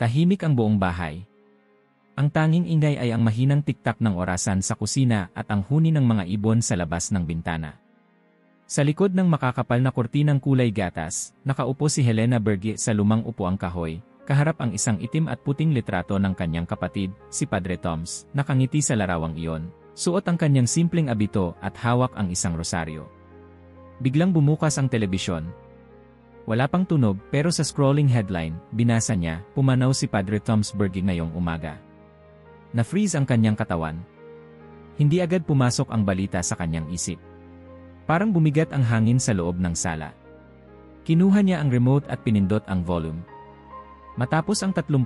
Tahimik ang buong bahay. Ang tanging ingay ay ang mahinang tiktak ng orasan sa kusina at ang huni ng mga ibon sa labas ng bintana. Sa likod ng makakapal na kurtinang kulay gatas, nakaupo si Helena Berge sa lumang upuang kahoy, kaharap ang isang itim at puting litrato ng kanyang kapatid, si Padre Toms, nakangiti sa larawang iyon. Suot ang kanyang simpleng abito at hawak ang isang rosaryo. Biglang bumukas ang telebisyon. Wala pang tunog pero sa scrolling headline, binasa niya, pumanaw si Padre Toms Berge ngayong umaga. Na-freeze ang kanyang katawan. Hindi agad pumasok ang balita sa kanyang isip. Parang bumigat ang hangin sa loob ng sala. Kinuha niya ang remote at pinindot ang volume. Matapos ang 38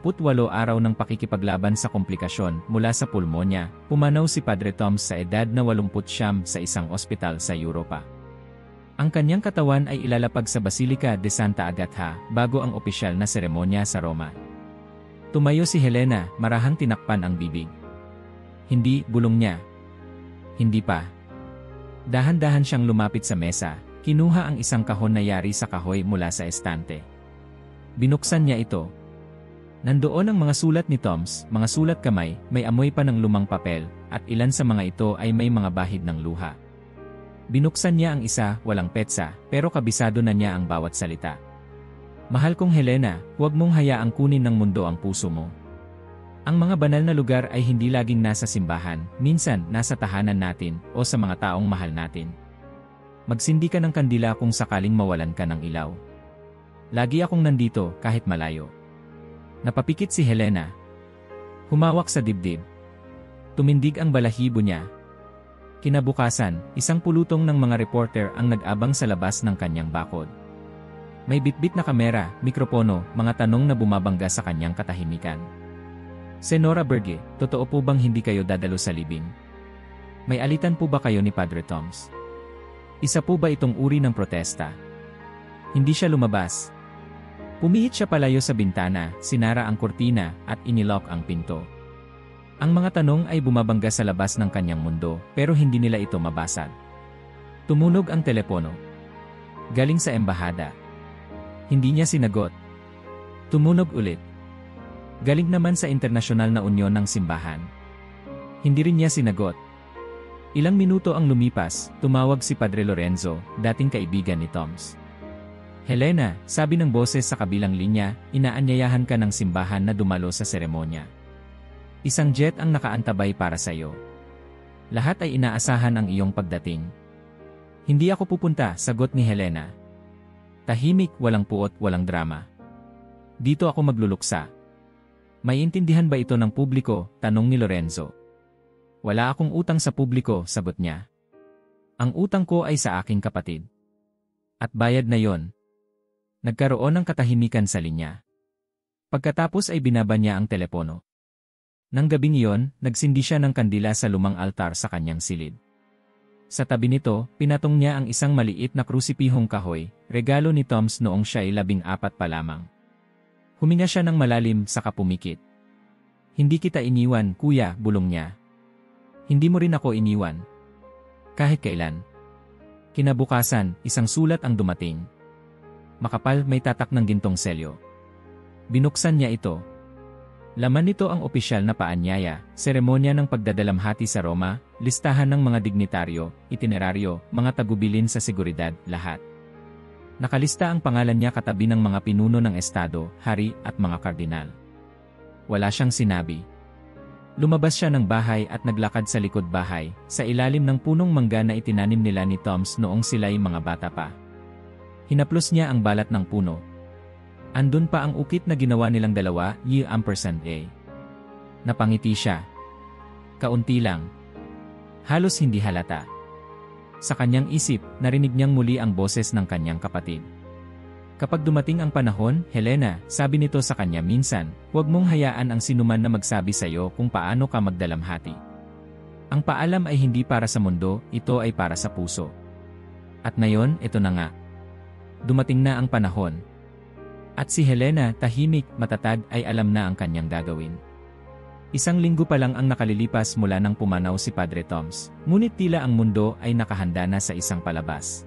araw ng pakikipaglaban sa komplikasyon mula sa pulmonya, pumanaw si Padre Toms sa edad na 89 sa isang ospital sa Europa. Ang kanyang katawan ay ilalapag sa Basilica de Santa Agatha bago ang opisyal na seremonya sa Roma. Tumayo si Helena, marahang tinakpan ang bibig. Hindi, bulong niya. Hindi pa. Dahan-dahan siyang lumapit sa mesa, kinuha ang isang kahon na yari sa kahoy mula sa estante. Binuksan niya ito. Nandoon ang mga sulat ni Toms, mga sulat kamay, may amoy pa ng lumang papel, at ilan sa mga ito ay may mga bahid ng luha. Binuksan niya ang isa, walang petsa, pero kabisado na niya ang bawat salita. Mahal kong Helena, huwag mong hayaang kunin ng mundo ang puso mo. Ang mga banal na lugar ay hindi laging nasa simbahan, minsan nasa tahanan natin o sa mga taong mahal natin. Magsindi ka ng kandila kung sakaling mawalan ka ng ilaw. Lagi akong nandito kahit malayo. Napapikit si Helena. Humawak sa dibdib. Tumindig ang balahibo niya. Kinabukasan, isang pulutong ng mga reporter ang nag-abang sa labas ng kanyang bakod. May bitbit na kamera, mikropono, mga tanong na bumabangga sa kanyang katahimikan. Senora Berge, totoo po bang hindi kayo dadalo sa libing? May alitan po ba kayo ni Padre Toms? Isa po ba itong uri ng protesta? Hindi siya lumabas. Pumihit siya palayo sa bintana, sinara ang kurtina, at inilock ang pinto. Ang mga tanong ay bumabangga sa labas ng kanyang mundo, pero hindi nila ito mabasag. Tumunog ang telepono. Galing sa embahada. Hindi niya sinagot. Tumunog ulit. Galing naman sa Internasyonal na Unyon ng Simbahan. Hindi rin niya sinagot. Ilang minuto ang lumipas, tumawag si Padre Lorenzo, dating kaibigan ni Toms. Helena, sabi ng boses sa kabilang linya, inaanyayahan ka ng simbahan na dumalo sa seremonya. Isang jet ang nakaantabay para sa iyo. Lahat ay inaasahan ang iyong pagdating. Hindi ako pupunta, sagot ni Helena. Tahimik, walang puot, walang drama. Dito ako magluluksa. Maiintindihan ba ito ng publiko? Tanong ni Lorenzo. Wala akong utang sa publiko, sagot niya. Ang utang ko ay sa aking kapatid. At bayad na yon. Nagkaroon ng katahimikan sa linya. Pagkatapos ay binaba niya ang telepono. Nang gabing iyon, nagsindi siya ng kandila sa lumang altar sa kanyang silid. Sa tabi nito, pinatong niya ang isang maliit na krusipihong kahoy, regalo ni Toms noong siya ay 14 pa lamang. Huminga siya ng malalim saka pumikit. Hindi kita iniwan, kuya, bulong niya. Hindi mo rin ako iniwan. Kahit kailan. Kinabukasan, isang sulat ang dumating. Makapal, may tatak ng gintong selyo. Binuksan niya ito. Laman nito ang opisyal na paanyaya, seremonya ng pagdadalamhati sa Roma, listahan ng mga dignitaryo, itineraryo, mga tagubilin sa seguridad, lahat. Nakalista ang pangalan niya katabi ng mga pinuno ng estado, hari, at mga kardinal. Wala siyang sinabi. Lumabas siya ng bahay at naglakad sa likod bahay, sa ilalim ng punong mangga na itinanim nila ni Toms noong sila'y mga bata pa. Hinaplos niya ang balat ng puno. Andun pa ang ukit na ginawa nilang dalawa, Y&A. Napangiti siya. Kaunti lang. Halos hindi halata. Sa kanyang isip, narinig niyang muli ang boses ng kanyang kapatid. Kapag dumating ang panahon, Helena, sabi nito sa kanya minsan, huwag mong hayaan ang sinuman na magsabi sa iyo kung paano ka magdalamhati. Ang paalam ay hindi para sa mundo, ito ay para sa puso. At ngayon, ito na nga. Dumating na ang panahon. At si Helena, tahimik, matatag, ay alam na ang kanyang gagawin. Isang linggo pa lang ang nakalilipas mula nang pumanaw si Padre Toms, ngunit tila ang mundo ay nakahanda na sa isang palabas.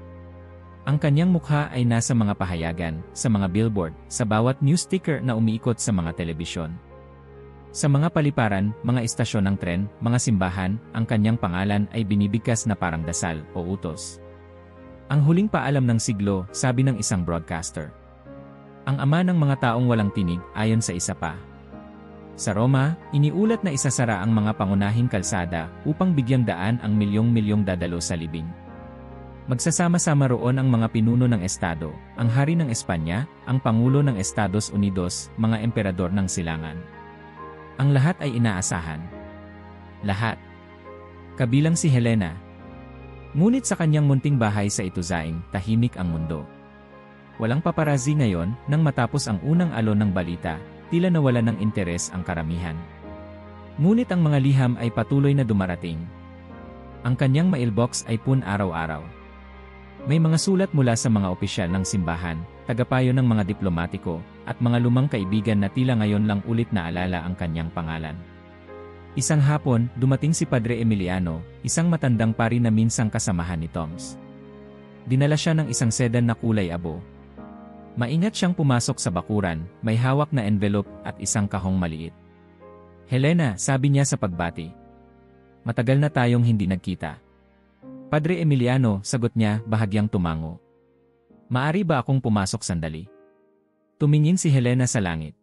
Ang kanyang mukha ay nasa mga pahayagan, sa mga billboard, sa bawat news sticker na umiikot sa mga telebisyon. Sa mga paliparan, mga istasyon ng tren, mga simbahan, ang kanyang pangalan ay binibigkas na parang dasal o utos. Ang huling paalam ng siglo, sabi ng isang broadcaster. Ang ama ng mga taong walang tinig, ayon sa isa pa. Sa Roma, iniulat na isasara ang mga pangunahing kalsada upang bigyang daan ang milyong-milyong dadalo sa libing. Magsasama-sama roon ang mga pinuno ng estado, ang hari ng Espanya, ang pangulo ng Estados Unidos, mga emperador ng silangan. Ang lahat ay inaasahan. Lahat. Kabilang si Helena. Ngunit sa kanyang munting bahay sa Ituzaing, tahimik ang mundo. Walang paparazzi ngayon, nang matapos ang unang alon ng balita, tila nawala ng interes ang karamihan. Ngunit ang mga liham ay patuloy na dumarating. Ang kanyang mailbox ay pun araw-araw. May mga sulat mula sa mga opisyal ng simbahan, tagapayo ng mga diplomatiko, at mga lumang kaibigan na tila ngayon lang ulit naalala ang kanyang pangalan. Isang hapon, dumating si Padre Emiliano, isang matandang pari na minsang kasamahan ni Toms. Dinala siya ng isang sedan na kulay abo. Maingat siyang pumasok sa bakuran, may hawak na envelope at isang kahong maliit. Helena, sabi niya sa pagbati. Matagal na tayong hindi nagkita. Padre Emiliano, sagot niya, bahagyang tumango. Maari ba akong pumasok sandali? Tumingin si Helena sa langit.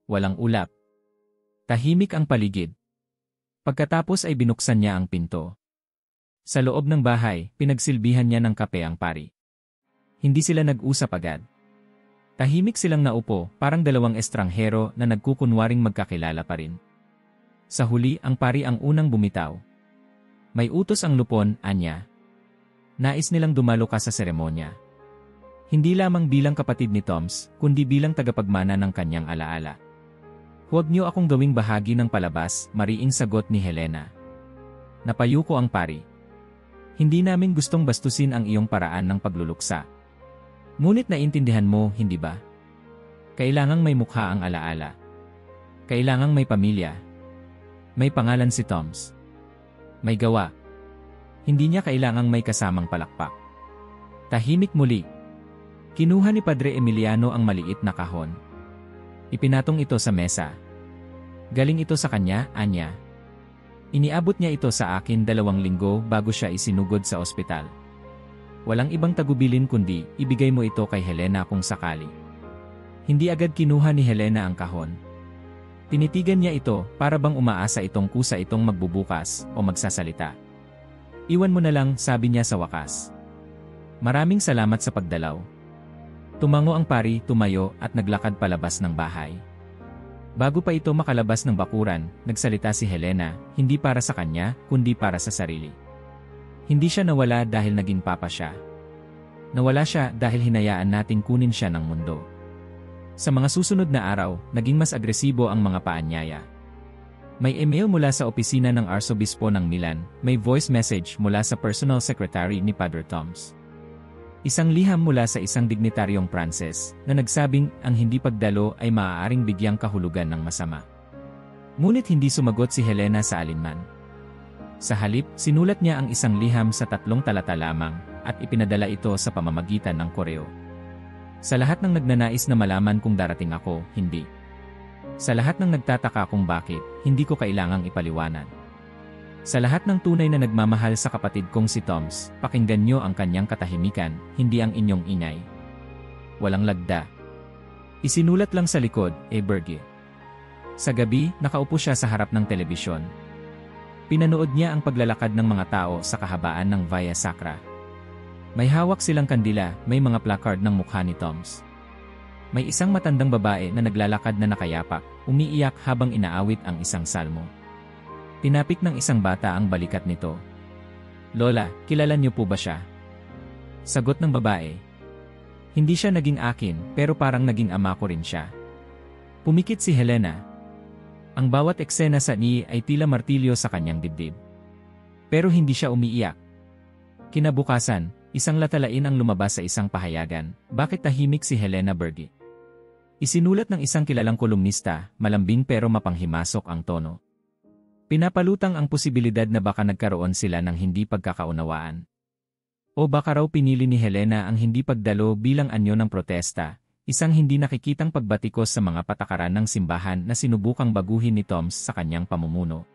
Walang ulap. Tahimik ang paligid. Pagkatapos ay binuksan niya ang pinto. Sa loob ng bahay, pinagsilbihan niya ng kape ang pari. Hindi sila nag-usap agad. Tahimik silang naupo, parang dalawang estranghero na nagkukunwaring magkakilala pa rin. Sa huli, ang pari ang unang bumitaw. May utos ang lupon, anya. Nais nilang dumalo ka sa seremonya. Hindi lamang bilang kapatid ni Toms, kundi bilang tagapagmana ng kanyang alaala. Huwag niyo akong gawing bahagi ng palabas, mariing sagot ni Helena. Napayuko ang pari. Hindi namin gustong bastusin ang iyong paraan ng pagluluksa. Ngunit naintindihan mo, hindi ba? Kailangang may mukha ang alaala. Kailangang may pamilya. May pangalan si Toms. May gawa. Hindi niya kailangang may kasamang palakpak. Tahimik muli. Kinuha ni Padre Emiliano ang maliit na kahon. Ipinatong ito sa mesa. Galing ito sa kanya, anya. Iniabot niya ito sa akin 2 linggo bago siya isinugod sa ospital. Walang ibang tagubilin kundi, ibigay mo ito kay Helena kung sakali. Hindi agad kinuha ni Helena ang kahon. Tinitigan niya ito, para bang umaasa itong kusa itong magbubukas o magsasalita. Iwan mo na lang, sabi niya sa wakas. Maraming salamat sa pagdalaw. Tumango ang pari, tumayo at naglakad palabas ng bahay. Bago pa ito makalabas ng bakuran, nagsalita si Helena, hindi para sa kanya, kundi para sa sarili. Hindi siya nawala dahil naging papa siya. Nawala siya dahil hinayaan nating kunin siya ng mundo. Sa mga susunod na araw, naging mas agresibo ang mga paanyaya. May email mula sa opisina ng Arsobispo ng Milan, may voice message mula sa personal secretary ni Padre Toms. Isang liham mula sa isang dignitaryong Pranses na nagsabing ang hindi pagdalo ay maaaring bigyang kahulugan ng masama. Ngunit hindi sumagot si Helena sa alinman. Sa halip, sinulat niya ang isang liham sa 3 talata lamang at ipinadala ito sa pamamagitan ng koreo. Sa lahat ng nagnanais na malaman kung darating ako, hindi. Sa lahat ng nagtataka kung bakit, hindi ko kailangang ipaliwanag. Sa lahat ng tunay na nagmamahal sa kapatid kong si Toms, pakinggan niyo ang kanyang katahimikan, hindi ang inyong ingay. Walang lagda. Isinulat lang sa likod, Berge. Sa gabi, nakaupo siya sa harap ng telebisyon. Pinanood niya ang paglalakad ng mga tao sa kahabaan ng Via Sacra. May hawak silang kandila, may mga placard ng mukha ni Toms. May isang matandang babae na naglalakad na nakayapak, umiiyak habang inaawit ang isang salmo. Tinapik ng isang bata ang balikat nito. Lola, kilala niyo po ba siya? Sagot ng babae. Hindi siya naging akin, pero parang naging ama ko rin siya. Pumikit si Helena. Ang bawat eksena sa ni ay tila martilyo sa kanyang dibdib. Pero hindi siya umiiyak. Kinabukasan, isang latalain ang lumabas sa isang pahayagan. Bakit tahimik si Helena Berge? Isinulat ng isang kilalang kolumnista, malambing pero mapanghimasok ang tono. Pinapalutang ang posibilidad na baka nagkaroon sila ng hindi pagkakaunawaan. O baka raw pinili ni Helena ang hindi pagdalo bilang anyo ng protesta, isang hindi nakikitang pagbatikos sa mga patakaran ng simbahan na sinubukang baguhin ni Toms sa kanyang pamumuno.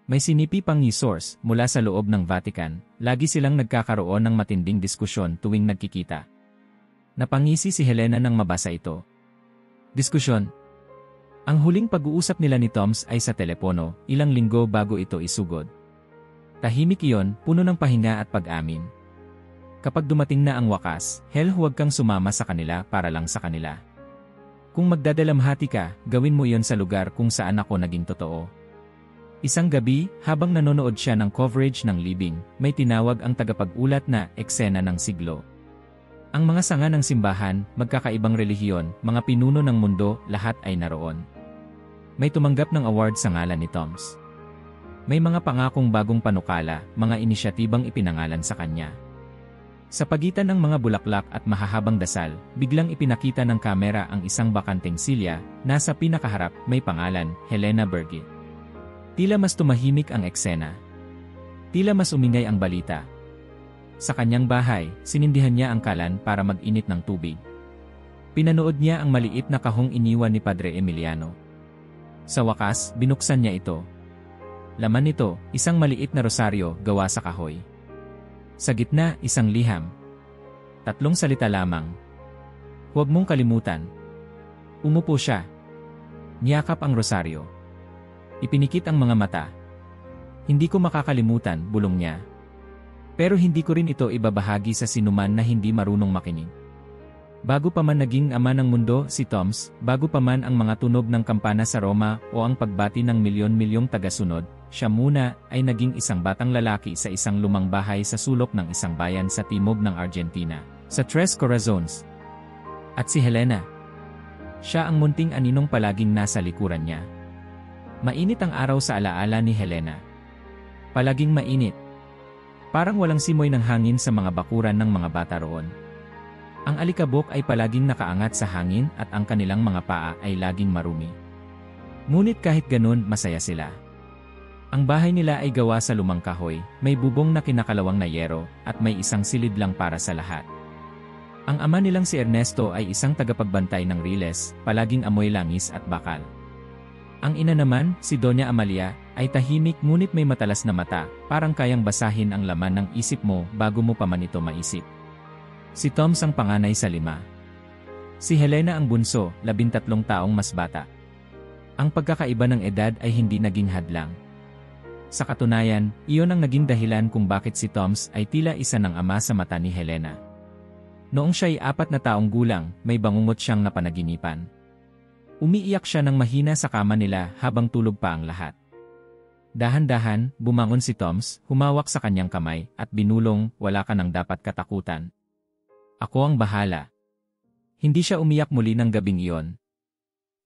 May sinipi pang news source mula sa loob ng Vatican, lagi silang nagkakaroon ng matinding diskusyon tuwing nagkikita. Napangisi si Helena nang mabasa ito. Diskusyon. Ang huling pag-uusap nila ni Toms ay sa telepono, ilang linggo bago ito isugod. Tahimik iyon, puno ng pahinga at pag-amin. Kapag dumating na ang wakas, huwag kang sumama sa kanila para lang sa kanila. Kung magdadalamhati ka, gawin mo iyon sa lugar kung saan ako naging totoo. Isang gabi, habang nanonood siya ng coverage ng libing, may tinawag ang tagapag-ulat na eksena ng siglo. Ang mga sanga ng simbahan, magkakaibang relihiyon, mga pinuno ng mundo, lahat ay naroon. May tumanggap ng award sa ngalan ni Toms. May mga pangakong bagong panukala, mga inisyatibang ipinangalan sa kanya. Sa pagitan ng mga bulaklak at mahahabang dasal, biglang ipinakita ng kamera ang isang bakanteng silya, nasa pinakaharap, may pangalan, Helena Birgit. Tila mas tumahimik ang eksena. Tila mas umingay ang balita. Sa kanyang bahay, sinindihan niya ang kalan para mag-init ng tubig. Pinanood niya ang maliit na kahong iniwan ni Padre Emiliano. Sa wakas, binuksan niya ito. Laman nito, isang maliit na rosaryo gawa sa kahoy. Sa gitna, isang liham. 3 salita lamang. Huwag mong kalimutan. Umupo siya. Niyakap ang rosaryo. Ipinikit ang mga mata. Hindi ko makakalimutan, bulong niya. Pero hindi ko rin ito ibabahagi sa sinuman na hindi marunong makinig. Bago pa man naging ama ng mundo si Toms, bago pa man ang mga tunog ng kampana sa Roma o ang pagbati ng milyon-milyong tagasunod, siya muna ay naging isang batang lalaki sa isang lumang bahay sa sulok ng isang bayan sa timog ng Argentina, sa Tres Corazones. At si Helena. Siya ang munting aninong palaging nasa likuran niya. Mainit ang araw sa alaala ni Helena. Palaging mainit. Parang walang simoy ng hangin sa mga bakuran ng mga bata roon. Ang alikabok ay palaging nakaangat sa hangin at ang kanilang mga paa ay laging marumi. Ngunit kahit ganun, masaya sila. Ang bahay nila ay gawa sa lumang kahoy, may bubong na kinakalawang na yero, at may isang silid lang para sa lahat. Ang ama nilang si Ernesto ay isang tagapagbantay ng riles, palaging amoy langis at bakal. Ang ina naman, si Doña Amalia, ay tahimik ngunit may matalas na mata, parang kayang basahin ang laman ng isip mo bago mo pa man ito maisip. Si Toms ang panganay sa 5. Si Helena ang bunso, 13 taong mas bata. Ang pagkakaiba ng edad ay hindi naging hadlang. Sa katunayan, iyon ang naging dahilan kung bakit si Toms ay tila isa ng ama sa mata ni Helena. Noong siya ay 4 na taong gulang, may bangungot siyang napanaginipan. Umiiyak siya ng mahina sa kama nila habang tulog pa ang lahat. Dahan-dahan, bumangon si Toms, humawak sa kanyang kamay, at binulong, wala ka nang dapat katakutan. Ako ang bahala. Hindi siya umiyak muli ng gabing iyon.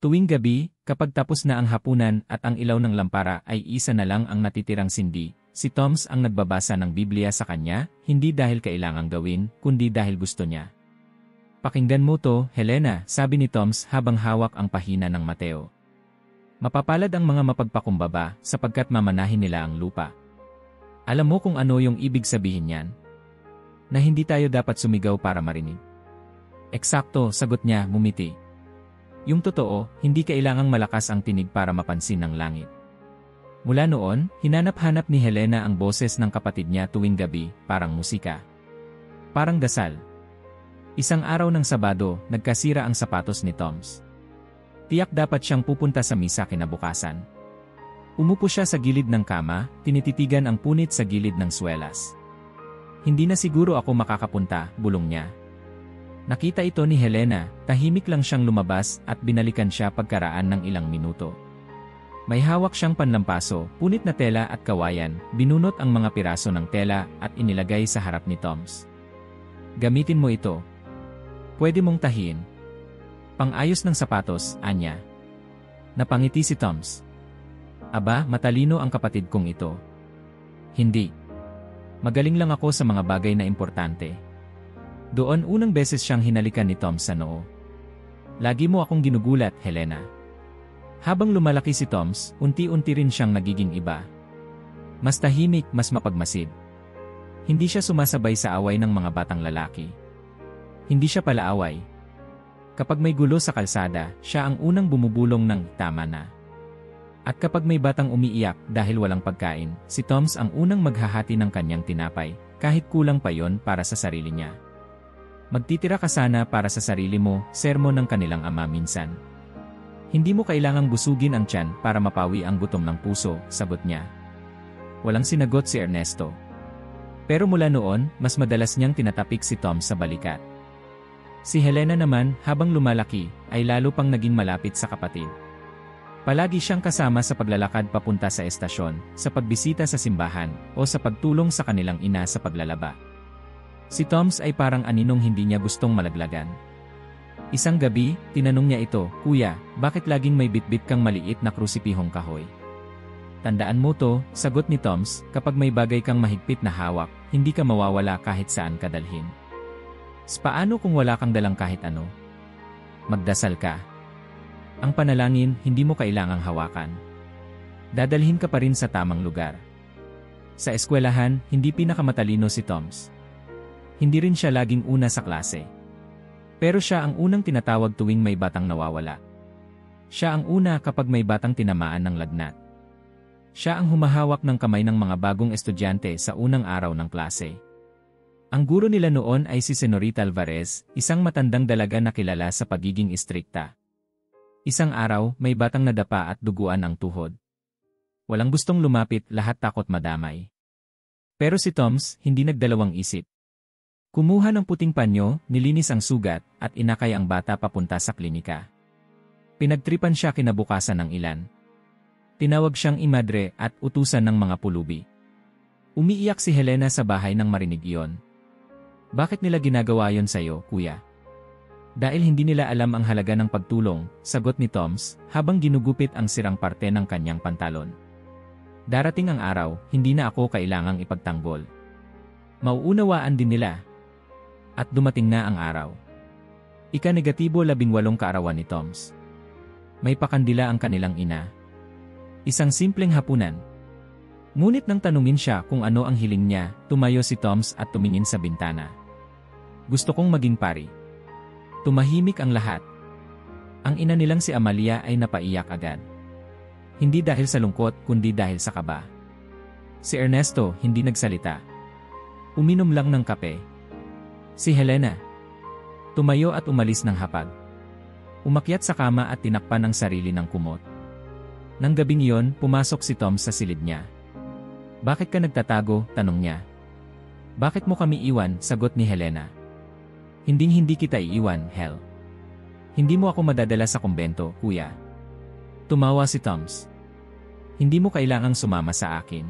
Tuwing gabi, kapag tapos na ang hapunan at ang ilaw ng lampara ay isa na lang ang natitirang sindi, si Toms ang nagbabasa ng Biblia sa kanya, hindi dahil kailangang gawin, kundi dahil gusto niya. Pakinggan mo to, Helena, sabi ni Toms habang hawak ang pahina ng Mateo. Mapapalad ang mga mapagpakumbaba sapagkat mamanahin nila ang lupa. Alam mo kung ano yung ibig sabihin niyan? Na hindi tayo dapat sumigaw para marinig. Eksakto, sagot niya, ngumiti. Yung totoo, hindi kailangang malakas ang tinig para mapansin ng langit. Mula noon, hinanap-hanap ni Helena ang boses ng kapatid niya tuwing gabi, parang musika. Parang dasal. Isang araw ng Sabado, nagkasira ang sapatos ni Toms. Tiyak dapat siyang pupunta sa misa kinabukasan. Umupo siya sa gilid ng kama, tinititigan ang punit sa gilid ng swelas. Hindi na siguro ako makakapunta, bulong niya. Nakita ito ni Helena, tahimik lang siyang lumabas at binalikan siya pagkaraan ng ilang minuto. May hawak siyang panlampaso, punit na tela at kawayan, binunot ang mga piraso ng tela at inilagay sa harap ni Toms. Gamitin mo ito. Pwede mong tahiin. Pang-ayos ng sapatos, anya. Napangiti si Toms. Aba, matalino ang kapatid kong ito. Hindi. Magaling lang ako sa mga bagay na importante. Doon unang beses siyang hinalikan ni Toms sa noo. Lagi mo akong ginugulat, Helena. Habang lumalaki si Toms, unti-unti rin siyang nagiging iba. Mas tahimik, mas mapagmasid. Hindi siya sumasabay sa away ng mga batang lalaki. Hindi siya palaaway. Kapag may gulo sa kalsada, siya ang unang bumubulong ng tama na. At kapag may batang umiiyak dahil walang pagkain, si Toms ang unang maghahati ng kanyang tinapay, kahit kulang pa yon para sa sarili niya. Magtitira ka sana para sa sarili mo, sermon ng kanilang ama minsan. Hindi mo kailangang busugin ang tiyan para mapawi ang gutom ng puso, sagot niya. Walang sinagot si Ernesto. Pero mula noon, mas madalas niyang tinatapik si Tom sa balikat. Si Helena naman, habang lumalaki, ay lalo pang naging malapit sa kapatid. Palagi siyang kasama sa paglalakad papunta sa estasyon, sa pagbisita sa simbahan, o sa pagtulong sa kanilang ina sa paglalaba. Si Toms ay parang aninong hindi niya gustong malaglagan. Isang gabi, tinanong niya ito, "Kuya, bakit laging may bitbit kang maliit na krusipihong kahoy?" "Tandaan mo to," sagot ni Toms, "kapag may bagay kang mahigpit na hawak, hindi ka mawawala kahit saan ka dalhin. Paano kung wala kang dalang kahit ano? Magdasal ka. Ang panalangin, hindi mo kailangang hawakan. Dadalhin ka pa rin sa tamang lugar." Sa eskwelahan, hindi pinakamatalino si Toms. Hindi rin siya laging una sa klase. Pero siya ang unang tinatawag tuwing may batang nawawala. Siya ang una kapag may batang tinamaan ng lagnat. Siya ang humahawak ng kamay ng mga bagong estudyante sa unang araw ng klase. Ang guro nila noon ay si Senorita Alvarez, isang matandang dalaga na kilala sa pagiging istrikta. Isang araw, may batang nadapa at duguan ang tuhod. Walang gustong lumapit, lahat takot madamay. Pero si Toms, hindi nagdalawang isip. Kumuha ng puting panyo, nilinis ang sugat, at inakay ang bata papunta sa klinika. Pinagtripan siya kinabukasan ng ilan. Tinawag siyang imadre at utusan ng mga pulubi. Umiiyak si Helena sa bahay nang marinig iyon. "Bakit nila ginagawa yon sa'yo, kuya?" "Dahil hindi nila alam ang halaga ng pagtulong," sagot ni Toms, habang ginugupit ang sirang parte ng kanyang pantalon. "Darating ang araw, hindi na ako kailangang ipagtanggol. Mauunawaan din nila." At dumating na ang araw. Ika-18 kaarawan ni Toms. May pakandila ang kanilang ina. Isang simpleng hapunan. Ngunit nang tanungin siya kung ano ang hiling niya, tumayo si Toms at tumingin sa bintana. "Gusto kong maging pari." Tumahimik ang lahat. Ang ina nilang si Amalia ay napaiyak agad. Hindi dahil sa lungkot, kundi dahil sa kaba. Si Ernesto hindi nagsalita. Uminom lang ng kape. Si Helena tumayo at umalis ng hapag. Umakyat sa kama at tinakpan ang sarili ng kumot. Nang gabing iyon, pumasok si Tom sa silid niya. "Bakit ka nagtatago?" tanong niya. "Bakit mo kami iwan?" sagot ni Helena. Hindi kita iiwan, Hel. Hindi mo ako madadala sa kumbento, kuya." Tumawa si Toms. "Hindi mo kailangang sumama sa akin.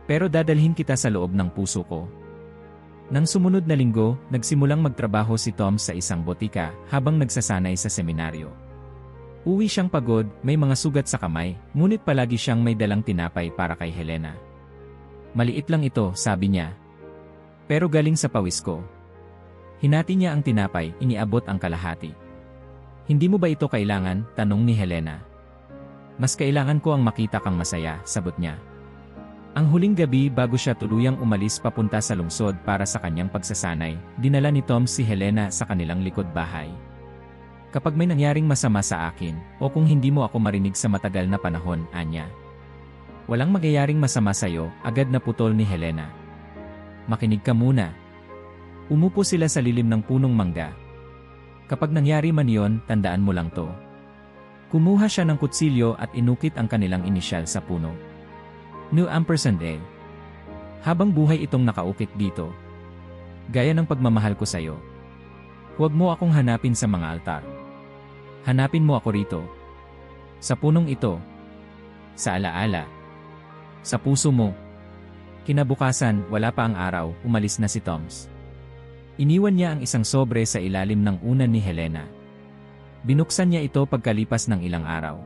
Pero dadalhin kita sa loob ng puso ko." Nang sumunod na linggo, nagsimulang magtrabaho si Tom sa isang botika habang nagsasanay sa seminaryo. Uwi siyang pagod, may mga sugat sa kamay, ngunit palagi siyang may dalang tinapay para kay Helena. "Maliit lang ito," sabi niya. "Pero galing sa pawis ko." Hinati niya ang tinapay, iniabot ang kalahati. "Hindi mo ba ito kailangan?" tanong ni Helena. "Mas kailangan ko ang makita kang masaya," sagot niya. Ang huling gabi bago siya tuluyang umalis papunta sa lungsod para sa kanyang pagsasanay, dinala ni Tom si Helena sa kanilang likod bahay. "Kapag may nangyaring masama sa akin, o kung hindi mo ako marinig sa matagal na panahon, anya. Walang magyayaring masama sa'yo," agad na putol ni Helena. "Makinig ka muna." Umupo sila sa lilim ng punong mangga. "Kapag nangyari man yon, tandaan mo lang to." Kumuha siya ng kutsilyo at inukit ang kanilang inisyal sa puno. New _A. Habang buhay itong nakaukit dito. Gaya ng pagmamahal ko sa'yo. Huwag mo akong hanapin sa mga altar. Hanapin mo ako rito. Sa punong ito. Sa alaala. Sa puso mo. Kinabukasan, wala pa ang araw, umalis na si Toms. Iniwan niya ang isang sobre sa ilalim ng unan ni Helena. Binuksan niya ito pagkalipas ng ilang araw.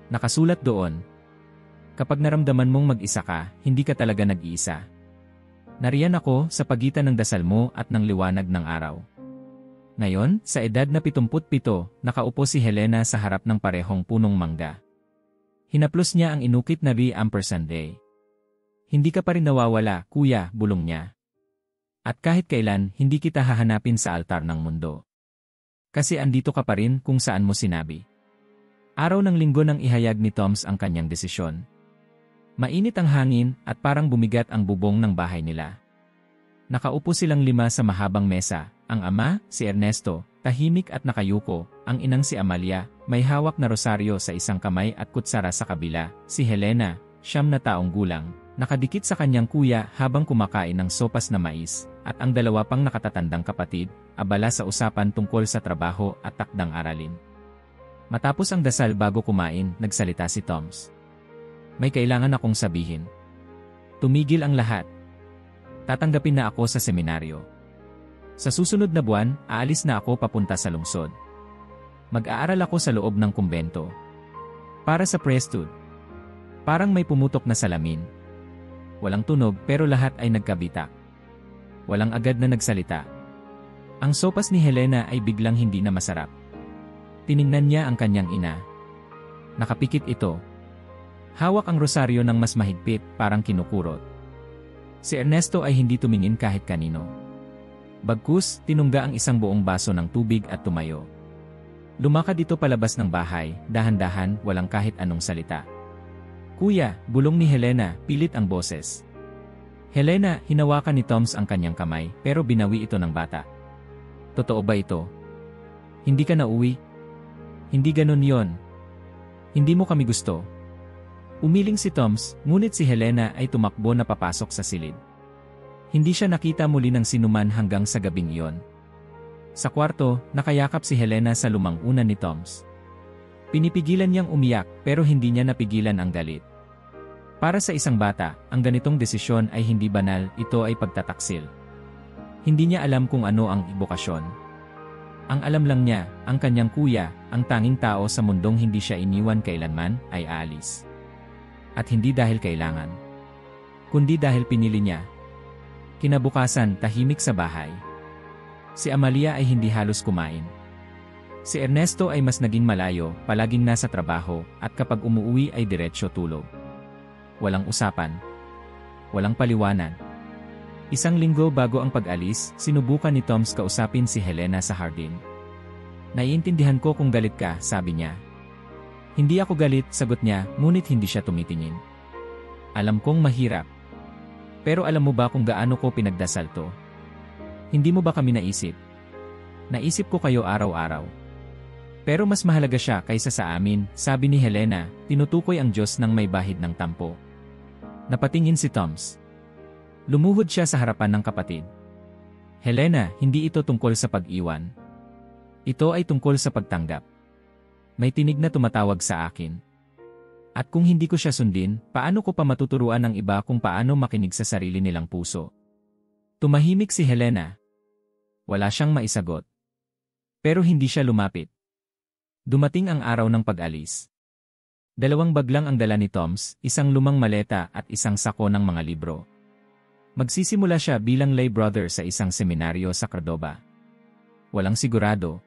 Nakasulat doon, "Kapag naramdaman mong mag-isa ka, hindi ka talaga nag-iisa. Nariyan ako sa pagitan ng dasal mo at ng liwanag ng araw." Ngayon, sa edad na 77, nakaupo si Helena sa harap ng parehong punong mangga. Hinaplos niya ang inukit na B&A. Hindi ka pa rin nawawala, kuya, bulong niya. At kahit kailan, hindi kita hahanapin sa altar ng mundo. Kasi andito ka pa rin kung saan mo sinabi. Araw ng linggo nang ihayag ni Toms ang kanyang desisyon. Mainit ang hangin at parang bumigat ang bubong ng bahay nila. Nakaupo silang 5 sa mahabang mesa, ang ama, si Ernesto, tahimik at nakayuko, ang inang si Amalia, may hawak na rosaryo sa isang kamay at kutsara sa kabila, si Helena, 9 na taong gulang, nakadikit sa kanyang kuya habang kumakain ng sopas na mais, at ang 2 pang nakatatandang kapatid, abala sa usapan tungkol sa trabaho at takdang aralin. Matapos ang dasal bago kumain, nagsalita si Toms. May kailangan akong sabihin. Tumigil ang lahat. Tatanggapin na ako sa seminaryo. Sa susunod na buwan, aalis na ako papunta sa lungsod. Mag-aaral ako sa loob ng kumbento. Para sa priesthood. Parang may pumutok na salamin. Walang tunog pero lahat ay nagkabitak. Walang agad na nagsalita. Ang sopas ni Helena ay biglang hindi na masarap. Tiningnan niya ang kanyang ina. Nakapikit ito. Hawak ang rosaryo ng mas mahigpit, parang kinukurot. Si Ernesto ay hindi tumingin kahit kanino. Bagkus, tinungga ang isang buong baso ng tubig at tumayo. Lumakad ito palabas ng bahay, dahan-dahan, walang kahit anong salita. Kuya, bulong ni Helena, pilit ang boses. Helena, hinawakan ni Toms ang kanyang kamay, pero binawi ito ng bata. Totoo ba ito? Hindi ka na uwi? Hindi ganon yon. Hindi mo kami gusto. Umiling si Toms, ngunit si Helena ay tumakbo na papasok sa silid. Hindi siya nakita muli ng sinuman hanggang sa gabing iyon. Sa kwarto, nakayakap si Helena sa lumang unan ni Toms. Pinipigilan niyang umiyak pero hindi niya napigilan ang galit. Para sa isang bata, ang ganitong desisyon ay hindi banal, ito ay pagtataksil. Hindi niya alam kung ano ang ibokasyon. Ang alam lang niya, ang kanyang kuya, ang tanging tao sa mundong hindi siya iniwan kailanman, ay aalis. At hindi dahil kailangan, kundi dahil pinili niya. Kinabukasan, tahimik sa bahay. Si Amalia ay hindi halos kumain. Si Ernesto ay mas naging malayo, palaging nasa trabaho, at kapag umuwi ay diretsyo tulog. Walang usapan. Walang paliwanag. Isang linggo bago ang pag-alis, sinubukan ni Toms kausapin si Helena sa hardin. Naiintindihan ko kung galit ka, sabi niya. Hindi ako galit, sagot niya, ngunit hindi siya tumitingin. Alam kong mahirap. Pero alam mo ba kung gaano ko pinagdasal to? Hindi mo ba kami naisip? Naisip ko kayo araw-araw. Pero mas mahalaga siya kaysa sa amin, sabi ni Helena, tinutukoy ang Diyos ng may bahid ng tampo. Napatingin si Toms. Lumuhod siya sa harapan ng kapatid. Helena, hindi ito tungkol sa pag-iwan. Ito ay tungkol sa pagtanggap. May tinig na tumatawag sa akin. At kung hindi ko siya sundin, paano ko pa matuturuan ng iba kung paano makinig sa sarili nilang puso? Tumahimik si Helena. Wala siyang maisagot. Pero hindi siya lumapit. Dumating ang araw ng pag-alis. 2 bag lang ang dala ni Toms, isang lumang maleta at isang sako ng mga libro. Magsisimula siya bilang lay brother sa isang seminaryo sa Cordova. Walang sigurado.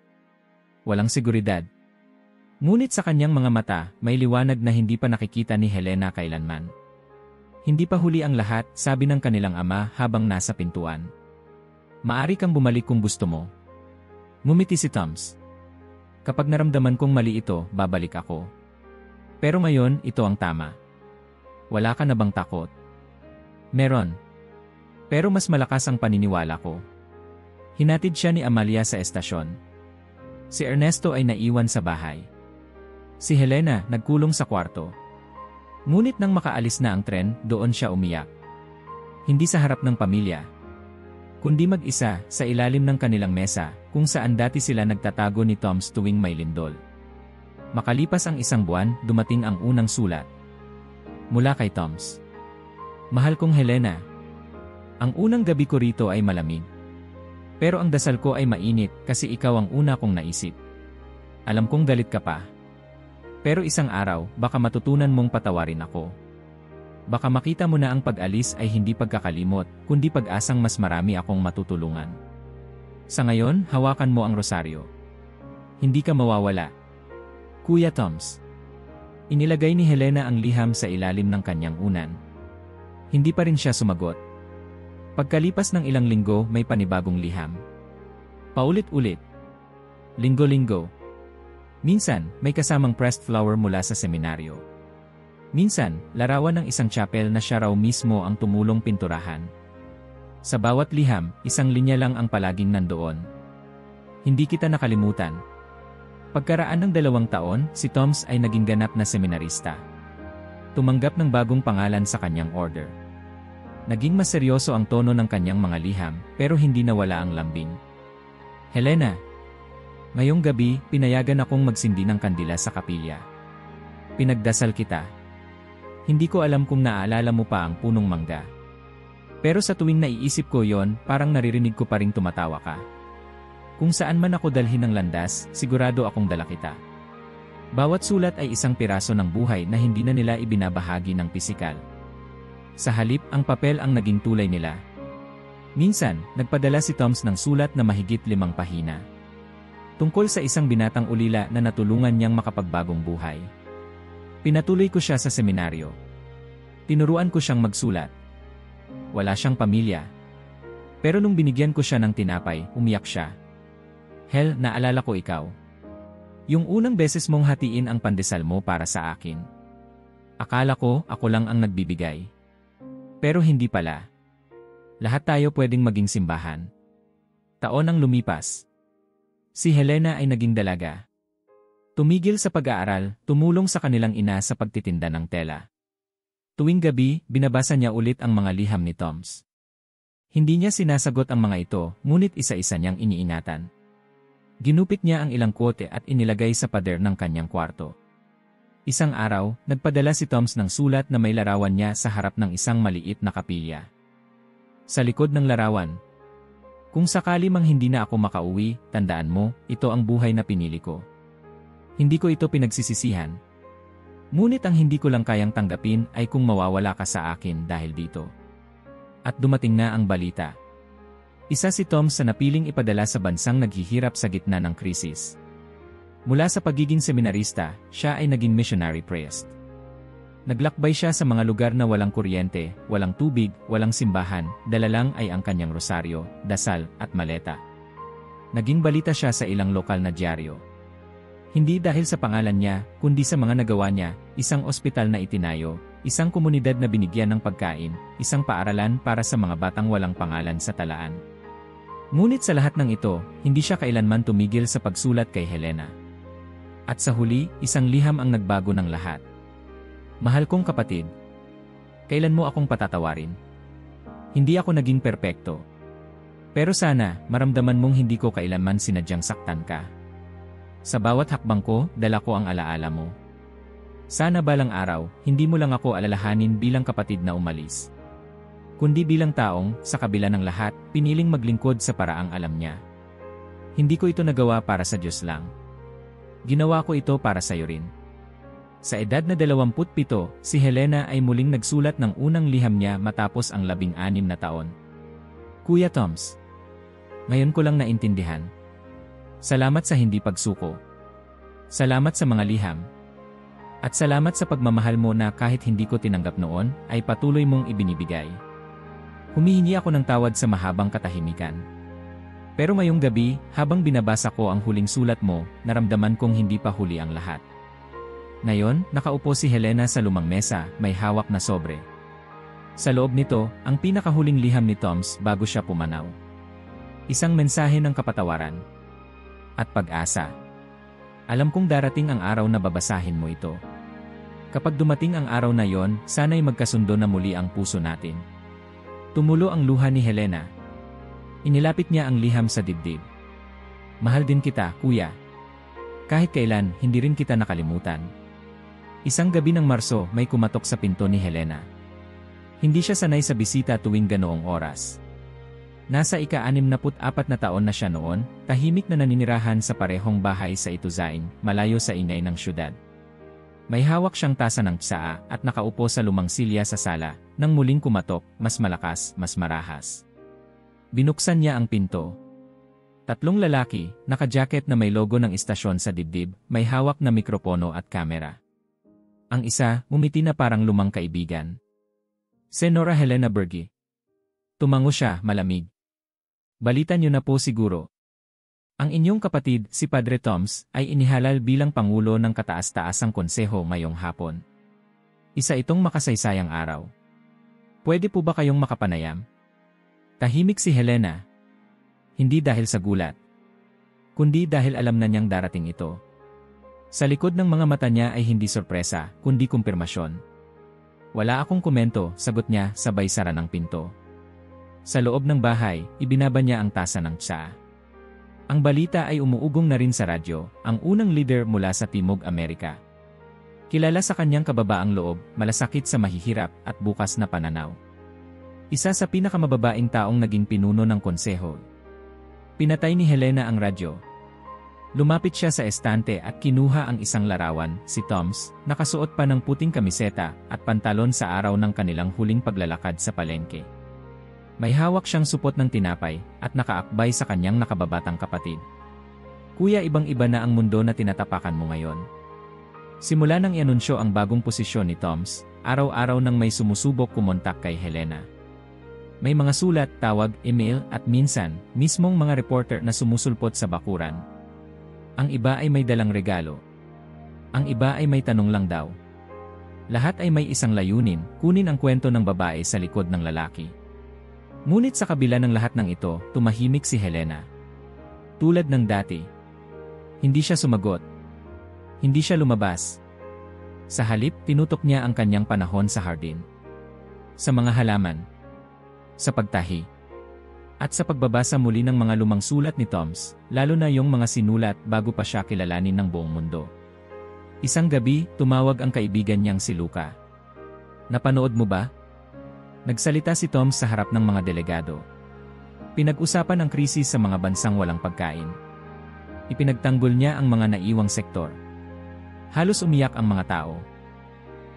Walang seguridad. Ngunit sa kanyang mga mata, may liwanag na hindi pa nakikita ni Helena kailanman. Hindi pa huli ang lahat, sabi ng kanilang ama habang nasa pintuan. Maari kang bumalik kung gusto mo. Ngumiti si Toms. Kapag naramdaman kong mali ito, babalik ako. Pero ngayon, ito ang tama. Wala ka na bang takot? Meron. Pero mas malakas ang paniniwala ko. Hinatid siya ni Amalia sa estasyon. Si Ernesto ay naiwan sa bahay. Si Helena nagkulong sa kwarto. Ngunit nang makaalis na ang tren, doon siya umiyak. Hindi sa harap ng pamilya, kundi mag-isa sa ilalim ng kanilang mesa, kung saan dati sila nagtatago ni Toms tuwing may lindol. Makalipas ang 1 buwan, dumating ang unang sulat. Mula kay Toms. Mahal kong Helena. Ang unang gabi ko rito ay malamig. Pero ang dasal ko ay mainit kasi ikaw ang una kong naisip. Alam kong galit ka pa. Pero isang araw, baka matutunan mong patawarin ako. Baka makita mo na ang pag-alis ay hindi pagkakalimot, kundi pag-asang mas marami akong matutulungan. Sa ngayon, hawakan mo ang rosaryo. Hindi ka mawawala. Kuya Toms. Inilagay ni Helena ang liham sa ilalim ng kanyang unan. Hindi pa rin siya sumagot. Pagkalipas ng ilang linggo, may panibagong liham. Paulit-ulit. Linggo-linggo. Minsan, may kasamang pressed flower mula sa seminaryo. Minsan, larawan ng isang chapel na siya raw mismo ang tumulong pinturahan. Sa bawat liham, isang linya lang ang palaging nandoon. Hindi kita nakalimutan. Pagkaraan ng 2 taon, si Toms ay naging ganap na seminarista. Tumanggap ng bagong pangalan sa kanyang order. Naging mas seryoso ang tono ng kanyang mga liham, pero hindi nawala ang lambing. Helena, ngayong gabi, pinayagan akong magsindi ng kandila sa kapilya. Pinagdasal kita. Hindi ko alam kung naaalala mo pa ang punong mangga. Pero sa tuwing naiisip ko yon, parang naririnig ko pa ring tumatawa ka. Kung saan man ako dalhin ng landas, sigurado akong dala kita. Bawat sulat ay isang piraso ng buhay na hindi na nila ibinabahagi ng pisikal. Sa halip, ang papel ang naging tulay nila. Minsan, nagpadala si Toms ng sulat na mahigit 5 pahina. Tungkol sa isang binatang ulila na natulungan niyang makapagbagong buhay. Pinatuloy ko siya sa seminaryo. Tinuruan ko siyang magsulat. Wala siyang pamilya. Pero nung binigyan ko siya ng tinapay, umiyak siya. Hel, naalala ko ikaw. Yung unang beses mong hatiin ang pandesal mo para sa akin. Akala ko, ako lang ang nagbibigay. Pero hindi pala. Lahat tayo pwedeng maging simbahan. Taon ang lumipas. Si Helena ay naging dalaga. Tumigil sa pag-aaral, tumulong sa kanilang ina sa pagtitinda ng tela. Tuwing gabi, binabasa niya ulit ang mga liham ni Toms. Hindi niya sinasagot ang mga ito, ngunit isa-isa niyang iniingatan. Ginupit niya ang ilang quote at inilagay sa pader ng kanyang kwarto. Isang araw, nagpadala si Toms ng sulat na may larawan niya sa harap ng isang maliit na kapilya. Sa likod ng larawan, kung sakali mang hindi na ako makauwi, tandaan mo, ito ang buhay na pinili ko. Hindi ko ito pinagsisisihan. Ngunit ang hindi ko lang kayang tanggapin ay kung mawawala ka sa akin dahil dito. At dumating na ang balita. Isa si Toms sa napiling ipadala sa bansang naghihirap sa gitna ng krisis. Mula sa pagiging seminarista, siya ay naging missionary priest. Naglakbay siya sa mga lugar na walang kuryente, walang tubig, walang simbahan, dala lang ay ang kanyang rosaryo, dasal, at maleta. Naging balita siya sa ilang lokal na dyaryo. Hindi dahil sa pangalan niya, kundi sa mga nagawa niya, isang ospital na itinayo, isang komunidad na binigyan ng pagkain, isang paaralan para sa mga batang walang pangalan sa talaan. Ngunit sa lahat ng ito, hindi siya kailanman tumigil sa pagsulat kay Helena. At sa huli, isang liham ang nagbago ng lahat. Mahal kong kapatid, kailan mo akong patatawarin? Hindi ako naging perpekto. Pero sana, maramdaman mong hindi ko kailanman sinadyang saktan ka. Sa bawat hakbang ko, dala ko ang alaala mo. Sana balang araw, hindi mo lang ako alalahanin bilang kapatid na umalis. Kundi bilang taong, sa kabila ng lahat, piniling maglingkod sa paraang alam niya. Hindi ko ito nagawa para sa Diyos lang. Ginawa ko ito para sa iyo rin. Sa edad na 27, si Helena ay muling nagsulat ng unang liham niya matapos ang 16 na taon. Kuya Toms, ngayon ko lang naintindihan. Salamat sa hindi pagsuko. Salamat sa mga liham. At salamat sa pagmamahal mo na kahit hindi ko tinanggap noon, ay patuloy mong ibinibigay. Humihingi ako ng tawad sa mahabang katahimikan. Pero ngayong gabi, habang binabasa ko ang huling sulat mo, naramdaman kong hindi pa huli ang lahat. Ngayon, nakaupo si Helena sa lumang mesa, may hawak na sobre. Sa loob nito, ang pinakahuling liham ni Toms bago siya pumanaw. Isang mensahe ng kapatawaran at pag-asa. Alam kong darating ang araw na babasahin mo ito. Kapag dumating ang araw na yon, sana'y magkasundo na muli ang puso natin. Tumulo ang luha ni Helena. Inilapit niya ang liham sa dibdib. Mahal din kita, kuya. Kahit kailan, hindi rin kita nakalimutan. Isang gabi ng Marso, may kumatok sa pinto ni Helena. Hindi siya sanay sa bisita tuwing ganoong oras. Nasa ika-64 na taon na siya noon, tahimik na naninirahan sa parehong bahay sa Ituzaing, malayo sa ingay ng syudad. May hawak siyang tasa ng tsaa at nakaupo sa lumang silya sa sala, nang muling kumatok, mas malakas, mas marahas. Binuksan niya ang pinto. 3 lalaki, naka-jacket na may logo ng istasyon sa dibdib, may hawak na mikropono at kamera. Ang isa, ngumiti na parang lumang kaibigan. Senora Helena Berge. Tumango siya, malamig. Balita niyo na po siguro. Ang inyong kapatid, si Padre Toms, ay inihalal bilang Pangulo ng Kataas-Taasang Konseho ngayong hapon. Isa itong makasaysayang araw. Pwede po ba kayong makapanayam? Tahimik si Helena. Hindi dahil sa gulat, kundi dahil alam na niyang darating ito. Sa likod ng mga mata niya ay hindi sorpresa, kundi kumpirmasyon. Wala akong komento, sagot niya, sabay sara ng pinto. Sa loob ng bahay, ibinaba niya ang tasa ng tsaa. Ang balita ay umuugong na rin sa radyo, ang unang leader mula sa Timog Amerika. Kilala sa kanyang kababaang loob, malasakit sa mahihirap, at bukas na pananaw. Isa sa pinakamababaing taong naging pinuno ng konseho. Pinatay ni Helena ang radyo. Lumapit siya sa estante at kinuha ang isang larawan, si Toms, nakasuot pa ng puting kamiseta at pantalon sa araw ng kanilang huling paglalakad sa palengke. May hawak siyang supot ng tinapay at nakaakbay sa kanyang nakababatang kapatid. Kuya, ibang-iba na ang mundo na tinatapakan mo ngayon. Simula nang ianunsyo ang bagong posisyon ni Toms, araw-araw nang may sumusubok kumontak kay Helena. May mga sulat, tawag, email at minsan, mismong mga reporter na sumusulpot sa bakuran. Ang iba ay may dalang regalo. Ang iba ay may tanong lang daw. Lahat ay may isang layunin, kunin ang kwento ng babae sa likod ng lalaki. Ngunit sa kabila ng lahat ng ito, tumahimik si Helena. Tulad ng dati. Hindi siya sumagot. Hindi siya lumabas. Sa halip, tinutok niya ang kanyang panahon sa hardin. Sa mga halaman. Sa pagtahi. At sa pagbabasa muli ng mga lumang sulat ni Toms, lalo na yung mga sinulat bago pa siya kilalanin ng buong mundo. Isang gabi, tumawag ang kaibigan niyang si Luca. Napanood mo ba? Nagsalita si Toms sa harap ng mga delegado. Pinag-usapan ang krisis sa mga bansang walang pagkain. Ipinagtanggol niya ang mga naiwang sektor. Halos umiyak ang mga tao.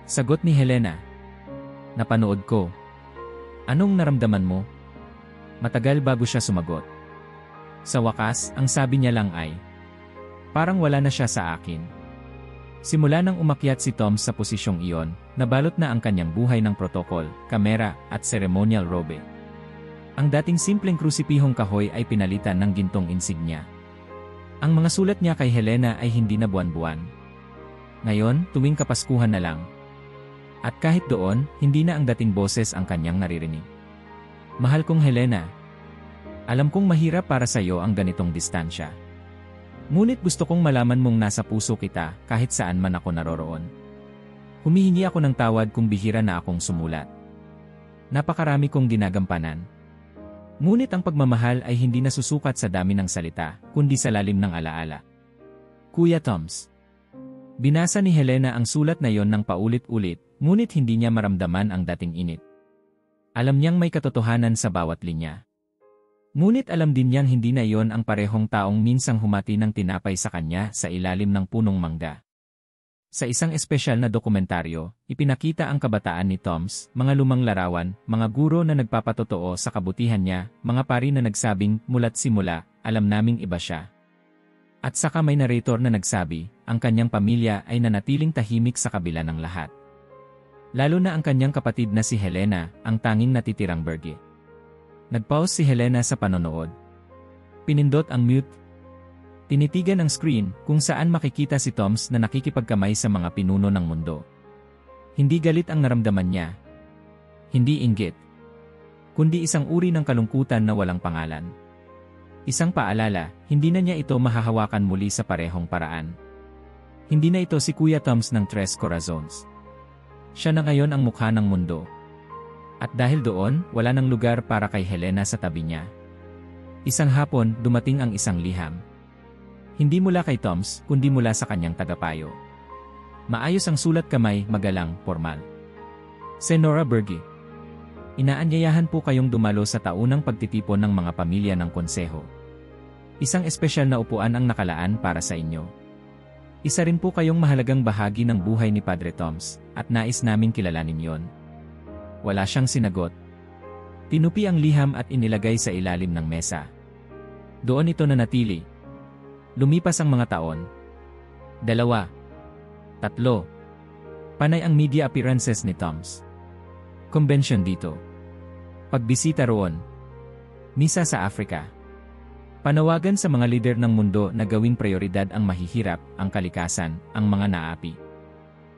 Sagot ni Helena. Napanood ko. Anong naramdaman mo? Matagal bago siya sumagot. Sa wakas, ang sabi niya lang ay, parang wala na siya sa akin. Simula nang umakyat si Tom sa posisyong iyon, nabalot na ang kanyang buhay ng protokol, kamera, at ceremonial robe. Ang dating simpleng krusipihong kahoy ay pinalitan ng gintong insignia. Ang mga sulat niya kay Helena ay hindi na buwan-buwan. Ngayon, tuwing Kapaskuhan na lang. At kahit doon, hindi na ang dating boses ang kanyang naririnig. Mahal kong Helena, alam kong mahirap para sa iyo ang ganitong distansya. Ngunit gusto kong malaman mong nasa puso kita kahit saan man ako naroroon. Humihingi ako ng tawad kung bihira na akong sumulat. Napakarami kong ginagampanan. Ngunit ang pagmamahal ay hindi nasusukat sa dami ng salita, kundi sa lalim ng alaala. Kuya Toms. Binasa ni Helena ang sulat na yon ng paulit-ulit, ngunit hindi niya maramdaman ang dating init. Alam niyang may katotohanan sa bawat linya. Ngunit alam din niyang hindi na iyon ang parehong taong minsang humati ng tinapay sa kanya sa ilalim ng punong mangga. Sa isang espesyal na dokumentaryo, ipinakita ang kabataan ni Toms, mga lumang larawan, mga guro na nagpapatotoo sa kabutihan niya, mga pari na nagsabing, mula't simula, alam naming iba siya. At saka may narrator na nagsabi, ang kanyang pamilya ay nanatiling tahimik sa kabila ng lahat. Lalo na ang kanyang kapatid na si Helena, ang tanging natitirang Berge. Nagpause si Helena sa panonood. Pinindot ang mute. Tinitigan ang screen kung saan makikita si Toms na nakikipagkamay sa mga pinuno ng mundo. Hindi galit ang naramdaman niya. Hindi inggit. Kundi isang uri ng kalungkutan na walang pangalan. Isang paalala, hindi na niya ito mahahawakan muli sa parehong paraan. Hindi na ito si Kuya Toms ng Tres Corazones. Siya na ngayon ang mukha ng mundo. At dahil doon, wala nang lugar para kay Helena sa tabi niya. Isang hapon, dumating ang isang liham. Hindi mula kay Toms, kundi mula sa kanyang tagapayo. Maayos ang sulat kamay, magalang, formal. Senora Berge. Inaanyayahan po kayong dumalo sa taunang pagtitipon ng mga pamilya ng konseho. Isang espesyal na upuan ang nakalaan para sa inyo. Isa rin po kayong mahalagang bahagi ng buhay ni Padre Toms, at nais naming kilalanin yon. Wala siyang sinagot. Tinupi ang liham at inilagay sa ilalim ng mesa. Doon ito nanatili. Lumipas ang mga taon. 2. 3. Panay ang media appearances ni Toms. Konbensyon dito. Pagbisita roon. Misa sa Africa. Panawagan sa mga lider ng mundo na gawing prioridad ang mahihirap, ang kalikasan, ang mga naapi.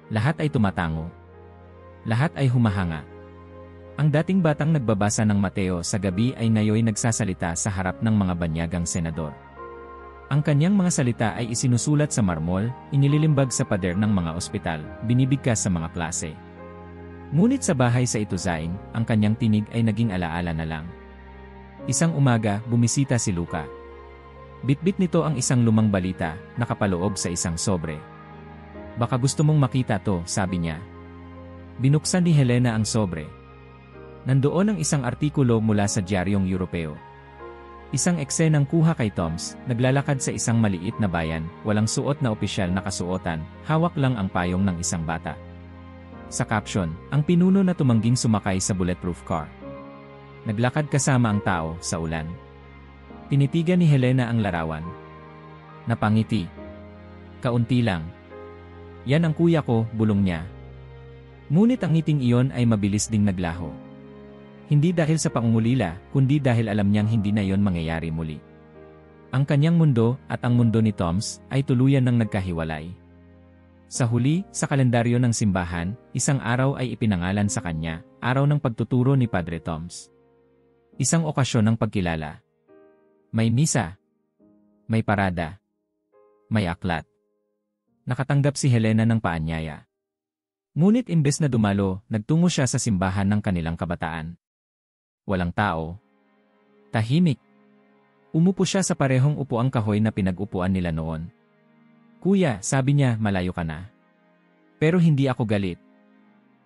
Lahat ay tumatango. Lahat ay humahanga. Ang dating batang nagbabasa ng Mateo sa gabi ay ngayoy nagsasalita sa harap ng mga banyagang senador. Ang kanyang mga salita ay isinusulat sa marmol, inililimbag sa pader ng mga ospital, binibigkas sa mga klase. Ngunit sa bahay sa Ituzain, ang kanyang tinig ay naging alaala na lang. Isang umaga, bumisita si Luca. Bitbit nito ang isang lumang balita, nakapaloob sa isang sobre. Baka gusto mong makita to, sabi niya. Binuksan ni Helena ang sobre. Nandoon ang isang artikulo mula sa Diaryong Europeo. Isang eksenang kuha kay Toms, naglalakad sa isang maliit na bayan, walang suot na opisyal na kasuotan, hawak lang ang payong ng isang bata. Sa caption, ang pinuno na tumangging sumakay sa bulletproof car. Naglakad kasama ang tao sa ulan. Tinitigan ni Helena ang larawan. Napangiti. Kaunti lang. Yan ang kuya ko, bulong niya. Ngunit ang ngiting iyon ay mabilis ding naglaho. Hindi dahil sa pangungulila, kundi dahil alam niyang hindi na iyon mangyayari muli. Ang kanyang mundo at ang mundo ni Toms ay tuluyan ng nagkahiwalay. Sa huli, sa kalendaryo ng simbahan, isang araw ay ipinangalan sa kanya, araw ng pagtuturo ni Padre Toms. Isang okasyon ng pagkilala. May misa. May parada. May aklat. Nakatanggap si Helena ng paanyaya. Ngunit imbes na dumalo, nagtungo siya sa simbahan ng kanilang kabataan. Walang tao. Tahimik. Umupo siya sa parehong upuang kahoy na pinag-upuan nila noon. Kuya, sabi niya, malayo ka na. Pero hindi ako galit.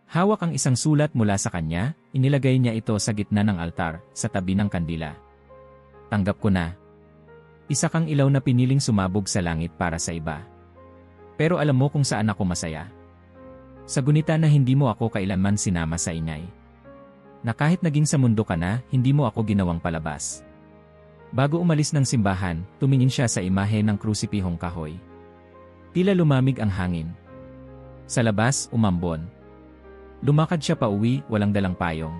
Hawak ang isang sulat mula sa kanya, inilagay niya ito sa gitna ng altar, sa tabi ng kandila. Tanggap ko na. Isa kang ilaw na piniling sumabog sa langit para sa iba. Pero alam mo kung saan ako masaya. Sa gunita na hindi mo ako kailanman sinama sa ingay. Na kahit naging sa mundo ka na, hindi mo ako ginawang palabas. Bago umalis ng simbahan, tumingin siya sa imahe ng krusipihong kahoy. Tila lumamig ang hangin. Sa labas, umambon. Lumakad siya pa uwi, walang dalang payong.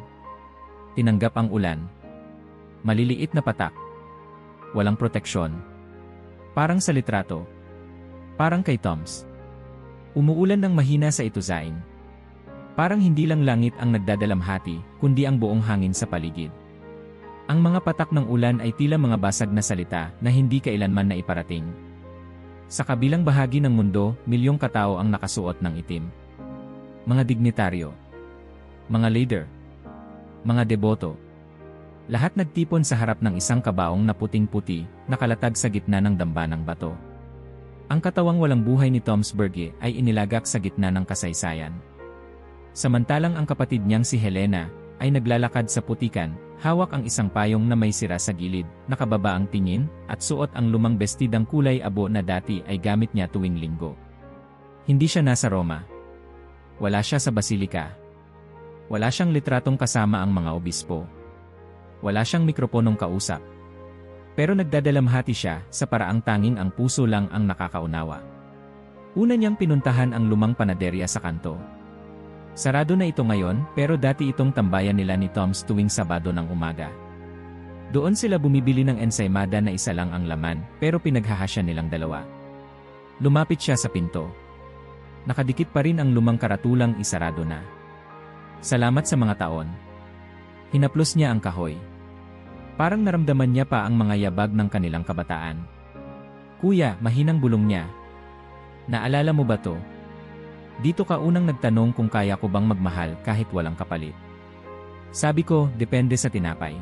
Tinanggap ang ulan. Maliliit na patak. Walang proteksyon. Parang sa litrato. Parang kay Toms. Umuulan ng mahina sa Ituzain. Parang hindi lang langit ang nagdadalamhati, kundi ang buong hangin sa paligid. Ang mga patak ng ulan ay tila mga basag na salita na hindi kailanman na iparating. Sa kabilang bahagi ng mundo, milyong katao ang nakasuot ng itim. Mga dignitaryo, mga leader, mga deboto. Lahat nagtipon sa harap ng isang kabaong na puting-puti, nakalatag sa gitna ng damba ng bato. Ang katawang walang buhay ni Toms Berge ay inilagak sa gitna ng kasaysayan. Samantalang ang kapatid niyang si Helena ay naglalakad sa putikan, hawak ang isang payong na may sira sa gilid, nakababa ang tingin, at suot ang lumang bestidang kulay abo na dati ay gamit niya tuwing linggo. Hindi siya nasa Roma. Wala siya sa basilika. Wala siyang litratong kasama ang mga obispo. Wala siyang mikroponong kausap. Pero nagdadalamhati siya sa paraang tanging ang puso lang ang nakakaunawa. Una niyang pinuntahan ang lumang panaderya sa kanto. Sarado na ito ngayon, pero dati itong tambayan nila ni Toms tuwing Sabado ng umaga. Doon sila bumibili ng ensaymada na isa lang ang laman, pero pinaghahasya nilang dalawa. Lumapit siya sa pinto. Nakadikit pa rin ang lumang karatulang isarado na. Salamat sa mga taon. Hinaplos niya ang kahoy. Parang naramdaman niya pa ang mga yabag ng kanilang kabataan. Kuya, mahinang bulong niya. Naalala mo ba to? Dito ka unang nagtanong kung kaya ko bang magmahal kahit walang kapalit. Sabi ko, depende sa tinapay.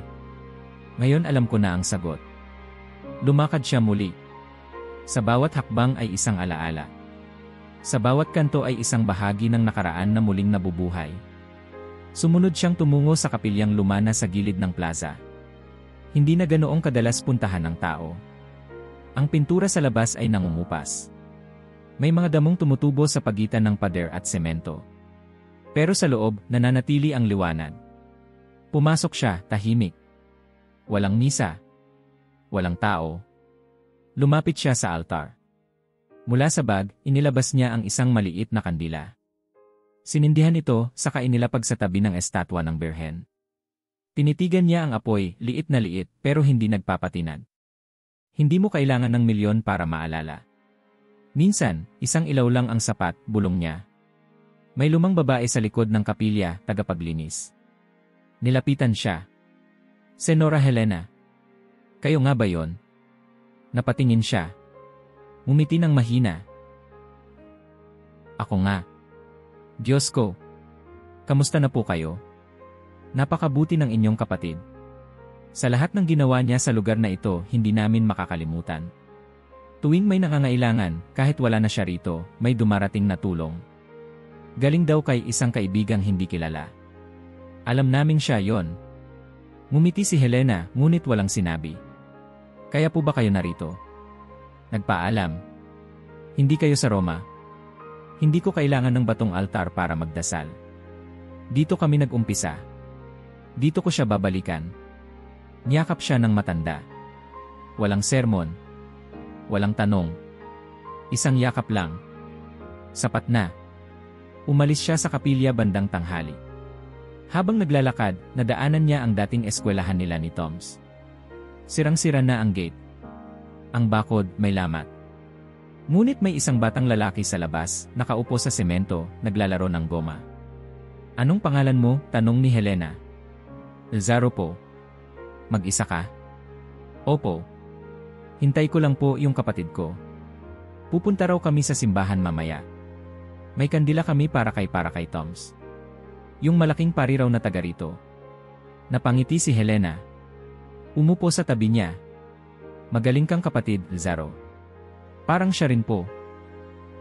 Ngayon alam ko na ang sagot. Lumakad siya muli. Sa bawat hakbang ay isang alaala. Sa bawat kanto ay isang bahagi ng nakaraan na muling nabubuhay. Sumunod siyang tumungo sa kapilyang lumana sa gilid ng plaza. Hindi na ganoong kadalas puntahan ng tao. Ang pintura sa labas ay nangumupas. May mga damong tumutubo sa pagitan ng pader at semento. Pero sa loob, nananatili ang liwanag. Pumasok siya, tahimik. Walang misa. Walang tao. Lumapit siya sa altar. Mula sa bag, inilabas niya ang isang maliit na kandila. Sinindihan ito, saka inilapag sa tabi ng estatwa ng Birhen. Tinitigan niya ang apoy, liit na liit, pero hindi nagpapatinag. Hindi mo kailangan ng milyon para maalala. Minsan, isang ilaw lang ang sapat, bulong niya. May lumang babae sa likod ng kapilya, tagapaglinis. Nilapitan siya. Senora Helena. Kayo nga ba yon? Napatingin siya. Ngumiti ng mahina. Ako nga. Diyos ko. Kamusta na po kayo? Napakabuti ng inyong kapatid. Sa lahat ng ginawa niya sa lugar na ito, hindi namin makakalimutan. Tuwing may nangangailangan, kahit wala na siya rito, may dumarating na tulong. Galing daw kay isang kaibigang hindi kilala. Alam naming siya yon. Ngumiti si Helena, ngunit walang sinabi. Kaya po ba kayo narito? Nagpaalam. Hindi kayo sa Roma. Hindi ko kailangan ng batong altar para magdasal. Dito kami nag-umpisa. Dito ko siya babalikan. Niyakap siya ng matanda. Walang sermon. Walang tanong. Isang yakap lang. Sapat na. Umalis siya sa kapilya bandang tanghali. Habang naglalakad, nadaanan niya ang dating eskwelahan nila ni Toms. Sirang-sira na ang gate. Ang bakod may lamat. Ngunit may isang batang lalaki sa labas, nakaupo sa semento, naglalaro ng goma. Anong pangalan mo? Tanong ni Helena. Lazaro po. Mag-isa ka? Opo. Hintay ko lang po yung kapatid ko. Pupunta raw kami sa simbahan mamaya. May kandila kami para kay Toms. Yung malaking pari raw na taga rito. Napangiti si Helena. Umupo sa tabi niya. Magaling kang kapatid, Lazaro. Parang siya rin po.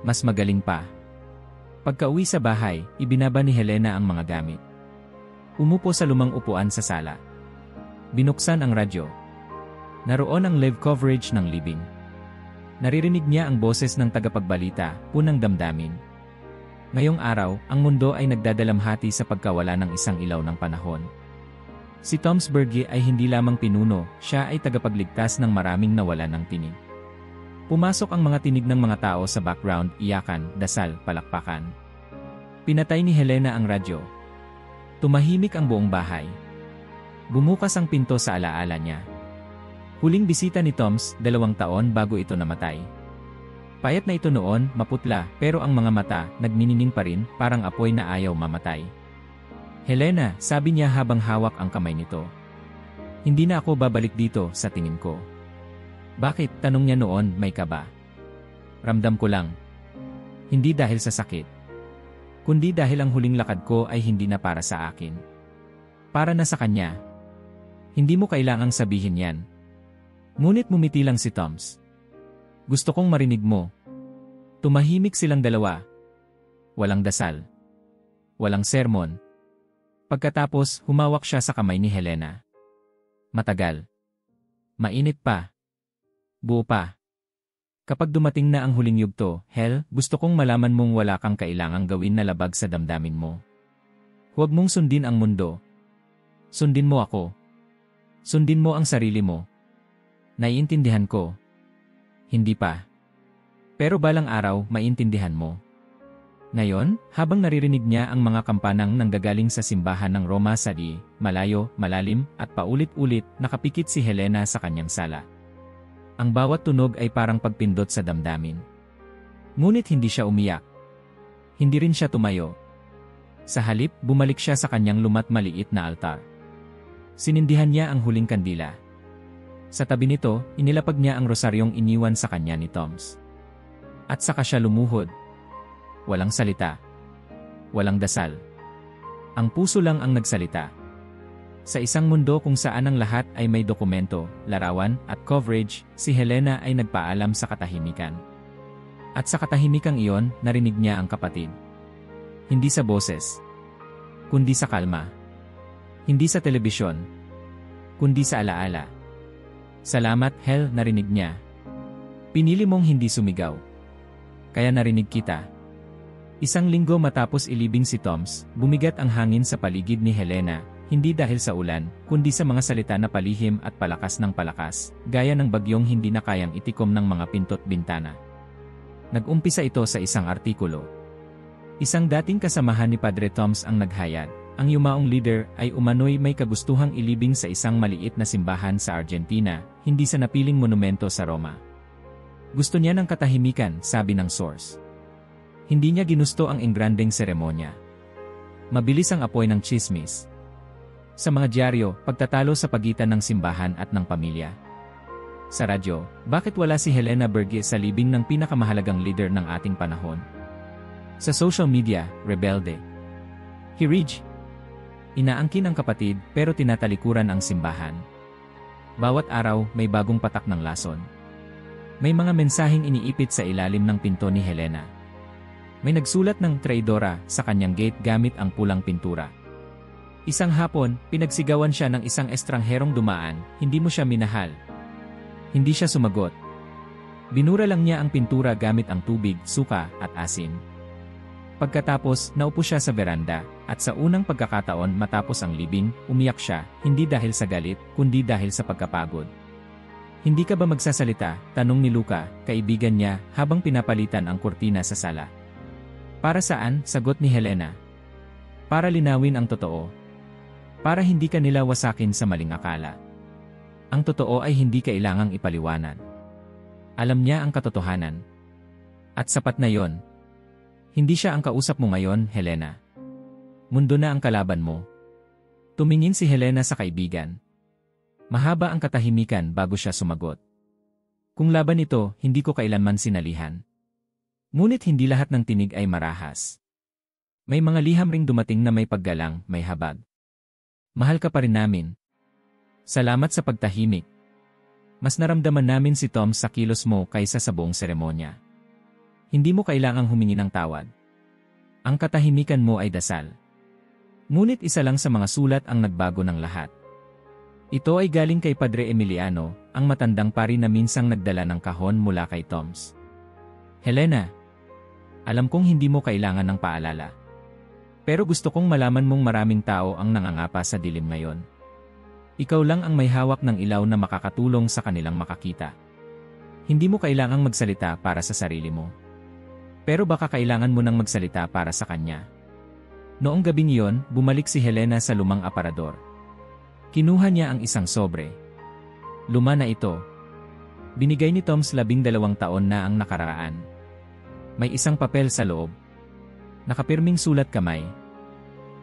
Mas magaling pa. Pagka-uwi sa bahay, ibinaba ni Helena ang mga gamit. Umupo sa lumang upuan sa sala. Binuksan ang radyo. Naroon ang live coverage ng libing. Naririnig niya ang boses ng tagapagbalita, punang damdamin. Ngayong araw, ang mundo ay nagdadalamhati sa pagkawala ng isang ilaw ng panahon. Si Toms Berge ay hindi lamang pinuno, siya ay tagapagligtas ng maraming nawalan ng tinig. Pumasok ang mga tinig ng mga tao sa background, iyakan, dasal, palakpakan. Pinatay ni Helena ang radyo. Tumahimik ang buong bahay. Bumukas ang pinto sa alaala niya. Huling bisita ni Toms, 2 taon bago ito namatay. Payat na ito noon, maputla, pero ang mga mata, nagninining pa rin, parang apoy na ayaw mamatay. Helena, sabi niya habang hawak ang kamay nito. Hindi na ako babalik dito, sa tingin ko. Bakit? Tanong niya noon, may kaba. Ramdam ko lang. Hindi dahil sa sakit. Kundi dahil ang huling lakad ko ay hindi na para sa akin. Para na sa kanya. Hindi mo kailangang sabihin yan. Ngunit mumiti lang si Toms. Gusto kong marinig mo. Tumahimik silang dalawa. Walang dasal. Walang sermon. Pagkatapos, humawak siya sa kamay ni Helena. Matagal. Mainit pa. Buo pa. Kapag dumating na ang huling yugto, Hel, gusto kong malaman mong wala kang kailangang gawin na labag sa damdamin mo. Huwag mong sundin ang mundo. Sundin mo ako. Sundin mo ang sarili mo. Naiintindihan ko. Hindi pa. Pero balang araw, maintindihan mo. Ngayon, habang naririnig niya ang mga kampanang nanggagaling sa simbahan ng Roma sa malayo, malalim, at paulit-ulit, nakapikit si Helena sa kanyang sala. Ang bawat tunog ay parang pagpindot sa damdamin. Ngunit hindi siya umiyak. Hindi rin siya tumayo. Sa halip, bumalik siya sa kanyang lumat maliit na altar. Sinindihan niya ang huling kandila. Sa tabi nito, inilapag niya ang rosaryong iniwan sa kanya ni Toms. At saka siya lumuhod. Walang salita. Walang dasal. Ang puso lang ang nagsalita. Sa isang mundo kung saan ang lahat ay may dokumento, larawan, at coverage, si Helena ay nagpaalam sa katahimikan. At sa katahimikang iyon, narinig niya ang kapatid. Hindi sa boses. Kundi sa kalma. Hindi sa telebisyon. Kundi sa alaala. Salamat, Hel, narinig niya. Pinili mong hindi sumigaw. Kaya narinig kita. Isang linggo matapos ilibing si Toms, bumigat ang hangin sa paligid ni Helena. Hindi dahil sa ulan, kundi sa mga salita na palihim at palakas ng palakas, gaya ng bagyong hindi na kayang itikom ng mga pinto't bintana. Nag-umpisa ito sa isang artikulo. Isang dating kasamahan ni Padre Toms ang naghayag. Ang yumaong leader ay umano'y may kagustuhang ilibing sa isang maliit na simbahan sa Argentina, hindi sa napiling monumento sa Roma. Gusto niya ng katahimikan, sabi ng source. Hindi niya ginusto ang engrandeng seremonya. Mabilis ang apoy ng chismis. Sa mga dyaryo, pagtatalo sa pagitan ng simbahan at ng pamilya. Sa radyo, bakit wala si Helena Berge sa libing ng pinakamahalagang leader ng ating panahon? Sa social media, rebelde. Hirij. Inaangkin ang kapatid pero tinatalikuran ang simbahan. Bawat araw may bagong patak ng lason. May mga mensaheng iniipit sa ilalim ng pinto ni Helena. May nagsulat ng traidora sa kanyang gate gamit ang pulang pintura. Isang hapon, pinagsigawan siya ng isang estrangherong dumaan, hindi mo siya minahal. Hindi siya sumagot. Binura lang niya ang pintura gamit ang tubig, suka, at asin. Pagkatapos, naupo siya sa veranda, at sa unang pagkakataon matapos ang libing, umiyak siya, hindi dahil sa galit, kundi dahil sa pagkapagod. Hindi ka ba magsasalita? Tanong ni Luca, kaibigan niya, habang pinapalitan ang kurtina sa sala. Para saan? Sagot ni Helena. Para linawin ang totoo. Para hindi ka nila wasakin sa maling akala. Ang totoo ay hindi kailangang ipaliwanag. Alam niya ang katotohanan. At sapat na yon. Hindi siya ang kausap mo ngayon, Helena. Mundo na ang kalaban mo. Tumingin si Helena sa kaibigan. Mahaba ang katahimikan bago siya sumagot. Kung laban ito, hindi ko kailanman sinalihan. Ngunit hindi lahat ng tinig ay marahas. May mga liham ring dumating na may paggalang, may habag. Mahal ka pa rin namin. Salamat sa pagtahimik. Mas naramdaman namin si Tom sa kilos mo kaysa sa buong seremonya. Hindi mo kailangang humingi ng tawad. Ang katahimikan mo ay dasal. Ngunit isa lang sa mga sulat ang nagbago ng lahat. Ito ay galing kay Padre Emiliano, ang matandang pari na minsang nagdala ng kahon mula kay Toms. Helena, alam kong hindi mo kailangan ng paalala. Pero gusto kong malaman mong maraming tao ang nangangapa sa dilim ngayon. Ikaw lang ang may hawak ng ilaw na makakatulong sa kanilang makakita. Hindi mo kailangang magsalita para sa sarili mo. Pero baka kailangan mo nang magsalita para sa kanya. Noong gabing iyon, bumalik si Helena sa lumang aparador. Kinuha niya ang isang sobre. Luma na ito. Binigay ni Toms 12 taon na ang nakaraan. May isang papel sa loob. Nakapirming sulat kamay.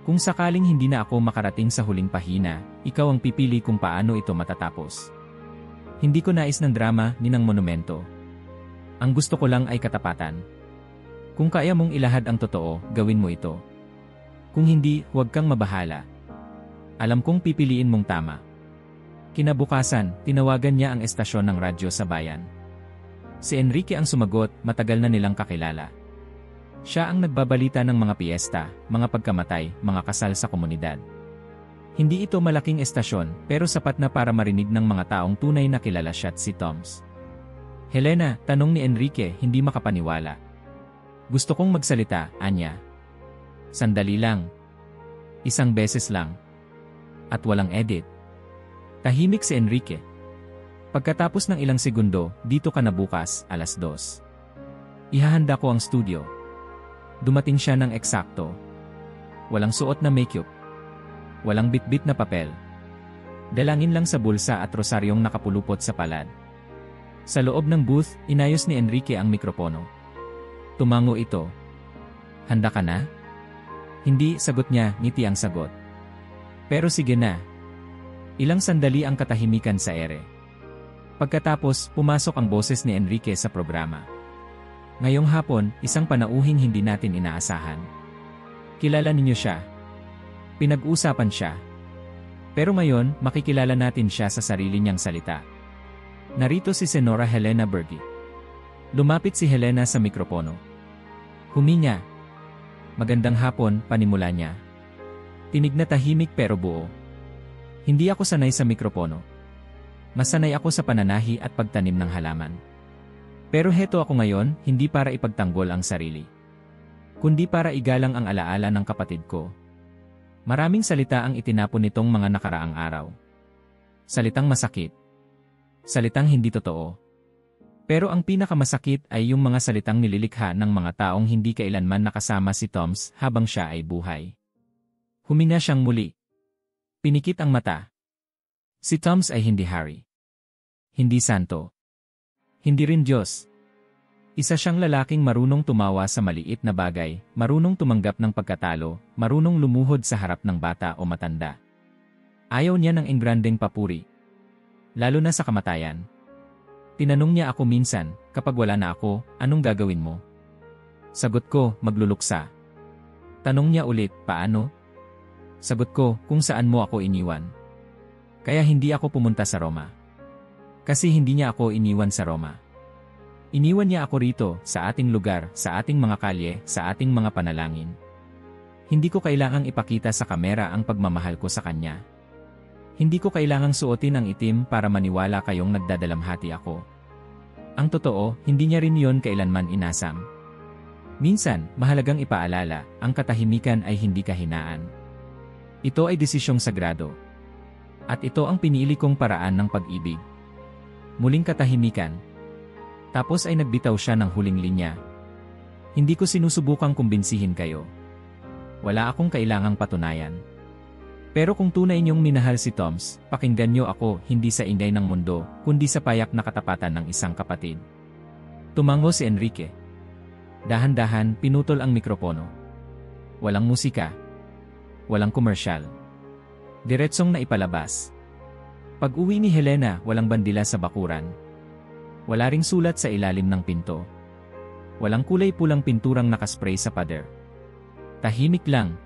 Kung sakaling hindi na ako makarating sa huling pahina, ikaw ang pipili kung paano ito matatapos. Hindi ko nais ng drama ni ng monumento. Ang gusto ko lang ay katapatan. Kung kaya mong ilahad ang totoo, gawin mo ito. Kung hindi, huwag kang mabahala. Alam kong pipiliin mong tama. Kinabukasan, tinawagan niya ang estasyon ng radyo sa bayan. Si Enrique ang sumagot, matagal na nilang kakilala. Siya ang nagbabalita ng mga piyesta, mga pagkamatay, mga kasal sa komunidad. Hindi ito malaking estasyon, pero sapat na para marinig ng mga taong tunay na kilala siya at si Toms. Helena, tanong ni Enrique, hindi makapaniwala. Gusto kong magsalita, anya. Sandali lang. Isang beses lang. At walang edit. Tahimik si Enrique. Pagkatapos ng ilang segundo, dito ka na bukas, 2:00. Ihahanda ko ang studio. Dumating siya ng eksakto. Walang suot na makeup. Walang bitbit na papel. Dalangin lang sa bulsa at rosaryong nakapulupot sa palad. Sa loob ng booth, inayos ni Enrique ang mikropono. Tumango ito. Handa ka na? Hindi, sagot niya, ngiti ang sagot. Pero sige na. Ilang sandali ang katahimikan sa ere. Pagkatapos, pumasok ang boses ni Enrique sa programa. Ngayong hapon, isang panauhing hindi natin inaasahan. Kilala ninyo siya. Pinag-usapan siya. Pero ngayon, makikilala natin siya sa sarili niyang salita. Narito si Senora Helena Berge. Lumapit si Helena sa mikropono. Huminga. Magandang hapon, panimula niya. Tinig na tahimik pero buo. Hindi ako sanay sa mikropono. Masanay ako sa pananahi at pagtanim ng halaman. Pero heto ako ngayon, hindi para ipagtanggol ang sarili. Kundi para igalang ang alaala ng kapatid ko. Maraming salita ang itinapon nitong mga nakaraang araw. Salitang masakit. Salitang hindi totoo. Pero ang pinakamasakit ay yung mga salitang nililikha ng mga taong hindi kailanman nakasama si Toms habang siya ay buhay. Huminga siyang muli. Pinikit ang mata. Si Toms ay hindi hari. Hindi santo. Hindi rin Diyos. Isa siyang lalaking marunong tumawa sa maliit na bagay, marunong tumanggap ng pagkatalo, marunong lumuhod sa harap ng bata o matanda. Ayaw niya ng engrandeng papuri. Lalo na sa kamatayan. Tinanong niya ako minsan, kapag wala na ako, anong gagawin mo? Sagot ko, magluluksa. Tanong niya ulit, paano? Sagot ko, kung saan mo ako iniwan. Kaya hindi ako pumunta sa Roma. Kasi hindi niya ako iniwan sa Roma. Iniwan niya ako rito, sa ating lugar, sa ating mga kalye, sa ating mga panalangin. Hindi ko kailangang ipakita sa kamera ang pagmamahal ko sa kanya. Hindi ko kailangang suotin ang itim para maniwala kayong nagdadalamhati ako. Ang totoo, hindi niya rin yon kailanman inasam. Minsan, mahalagang ipaalala, ang katahimikan ay hindi kahinaan. Ito ay desisyong sagrado. At ito ang pinili kong paraan ng pag-ibig. Muling katahimikan. Tapos ay nagbitaw siya ng huling linya. Hindi ko sinusubukang kumbinsihin kayo. Wala akong kailangang patunayan. Pero kung tunay niyong minahal si Toms, pakinggan niyo ako hindi sa ingay ng mundo, kundi sa payak na katapatan ng isang kapatid. Tumango si Enrique. Dahan-dahan, pinutol ang mikropono. Walang musika. Walang komersyal. Diretsong na ipalabas. Pag-uwi ni Helena, walang bandila sa bakuran. Wala ring sulat sa ilalim ng pinto. Walang kulay pulang pinturang nakaspray sa pader. Tahimik lang.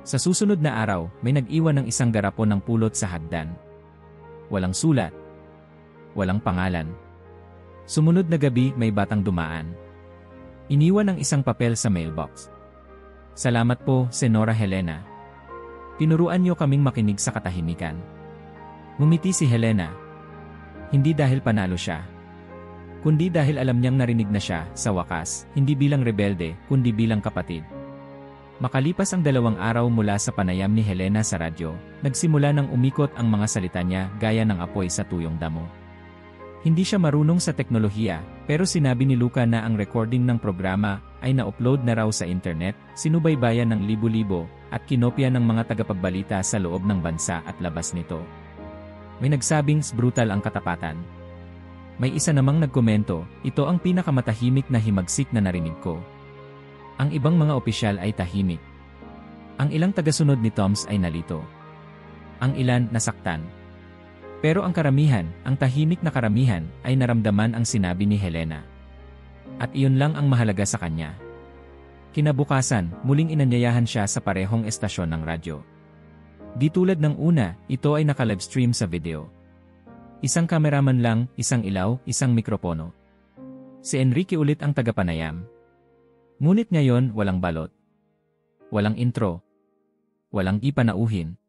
Sa susunod na araw, may nag-iwan ng isang garapon ng pulot sa hagdan. Walang sulat. Walang pangalan. Sumunod na gabi, may batang dumaan. Iniwan ng isang papel sa mailbox. Salamat po, Senora Helena. Tinuruan niyo kaming makinig sa katahimikan. Ngumiti si Helena. Hindi dahil panalo siya. Kundi dahil alam niyang narinig na siya, sa wakas, hindi bilang rebelde, kundi bilang kapatid. Makalipas ang 2 araw mula sa panayam ni Helena sa radyo, nagsimula nang umikot ang mga salita niya gaya ng apoy sa tuyong damo. Hindi siya marunong sa teknolohiya, pero sinabi ni Luca na ang recording ng programa ay na-upload na raw sa internet, sinubaybayan ng libo-libo, at kinopya ng mga tagapagbalita sa loob ng bansa at labas nito. May nagsabing brutal ang katapatan. May isa namang nagkomento, ito ang pinakamatahimik na himagsik na narinig ko. Ang ibang mga opisyal ay tahimik. Ang ilang tagasunod ni Toms ay nalito. Ang ilan nasaktan. Pero ang karamihan, ang tahimik na karamihan, ay naramdaman ang sinabi ni Helena. At iyon lang ang mahalaga sa kanya. Kinabukasan, muling inanyayahan siya sa parehong estasyon ng radyo. Di tulad ng una, ito ay naka-livestream sa video. Isang kameraman lang, isang ilaw, isang mikropono. Si Enrique ulit ang tagapanayam. Ngunit ngayon, walang balot. Walang intro. Walang ipanauhin.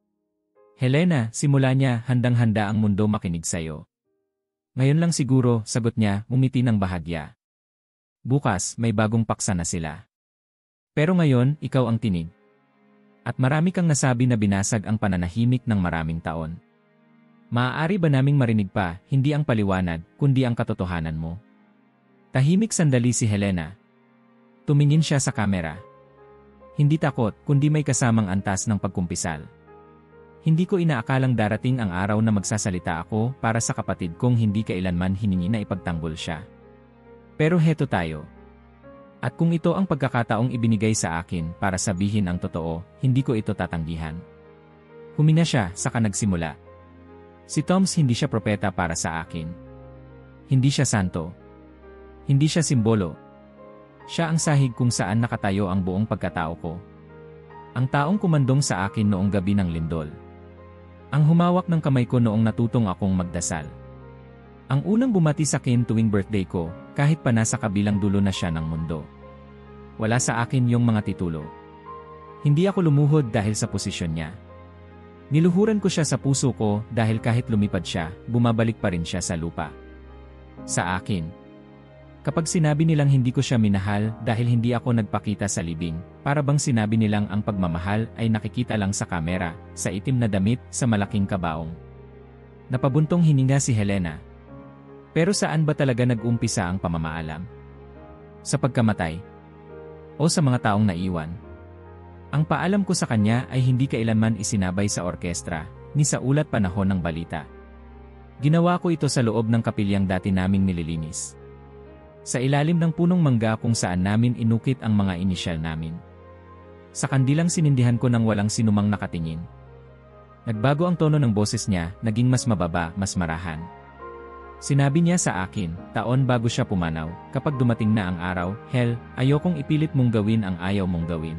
Helena, simula niya, handang-handa ang mundo makinig sa'yo. Ngayon lang siguro, sagot niya, umiti ng bahagya. Bukas, may bagong paksa na sila. Pero ngayon, ikaw ang tinig. At marami kang nasabi na binasag ang pananahimik ng maraming taon. Maaari ba naming marinig pa, hindi ang paliwanag, kundi ang katotohanan mo? Tahimik sandali si Helena. Tumingin siya sa kamera. Hindi takot, kundi may kasamang antas ng pagkumpisal. Hindi ko inaakalang darating ang araw na magsasalita ako para sa kapatid kong hindi kailanman hiningi na ipagtanggol siya. Pero heto tayo. At kung ito ang pagkakataong ibinigay sa akin para sabihin ang totoo, hindi ko ito tatanggihan. Huminga siya, saka nagsimula. Si Toms hindi siya propeta para sa akin. Hindi siya santo. Hindi siya simbolo. Siya ang sahig kung saan nakatayo ang buong pagkatao ko. Ang taong kumandong sa akin noong gabi ng lindol. Ang humawak ng kamay ko noong natutong akong magdasal. Ang unang bumati sa akin tuwing birthday ko, kahit pa nasa kabilang dulo na siya ng mundo. Wala sa akin yung mga titulo. Hindi ako lumuhod dahil sa posisyon niya. Niluhuran ko siya sa puso ko dahil kahit lumipad siya, bumabalik pa rin siya sa lupa. Sa akin. Kapag sinabi nilang hindi ko siya minahal dahil hindi ako nagpakita sa libing, para bang sinabi nilang ang pagmamahal ay nakikita lang sa kamera, sa itim na damit, sa malaking kabaong. Napabuntong hininga si Helena. Pero saan ba talaga nag-umpisa ang pamamaalam? Sa pagkamatay? O sa mga taong naiwan? Ang paalam ko sa kanya ay hindi kailanman isinabay sa orkestra, ni sa ulat panahon ng balita. Ginawa ko ito sa loob ng kapilyang dati naming nililinis. Sa ilalim ng punong mangga kung saan namin inukit ang mga inisyal namin. Sa kandilang sinindihan ko nang walang sinumang nakatingin. Nagbago ang tono ng boses niya, naging mas mababa, mas marahan. Sinabi niya sa akin, taon bago siya pumanaw, kapag dumating na ang araw, Hel, ayokong ipilit mong gawin ang ayaw mong gawin.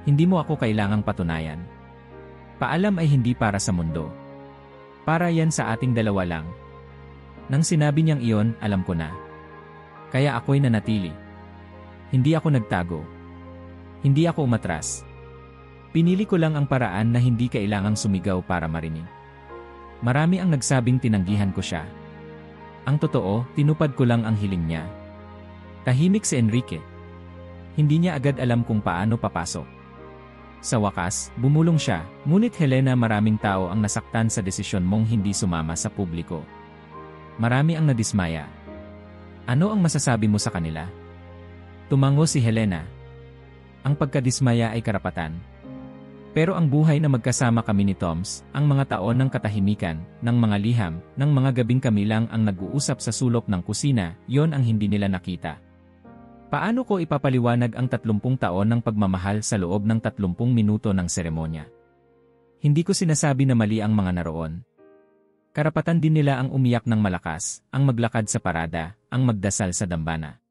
Hindi mo ako kailangang patunayan. Paalam ay hindi para sa mundo. Para yan sa ating dalawa lang. Nang sinabi niyang iyon, alam ko na. Kaya ako'y nanatili. Hindi ako nagtago. Hindi ako umatras. Pinili ko lang ang paraan na hindi kailangang sumigaw para marinig. Marami ang nagsabing tinanggihan ko siya. Ang totoo, tinupad ko lang ang hiling niya. Tahimik si Enrique. Hindi niya agad alam kung paano papasok. Sa wakas, bumulong siya, ngunit Helena, maraming tao ang nasaktan sa desisyon mong hindi sumama sa publiko. Marami ang nadismaya. Ano ang masasabi mo sa kanila? Tumango si Helena. Ang pagkadismaya ay karapatan. Pero ang buhay na magkasama kami ni Toms, ang mga taon ng katahimikan, ng mga liham, ng mga gabing kami lang ang nag-uusap sa sulok ng kusina, yon ang hindi nila nakita. Paano ko ipapaliwanag ang 30 taon ng pagmamahal sa loob ng 30 minuto ng seremonya? Hindi ko sinasabi na mali ang mga naroon. Karapatan din nila ang umiyak ng malakas, ang maglakad sa parada, ang magdasal sa dambana.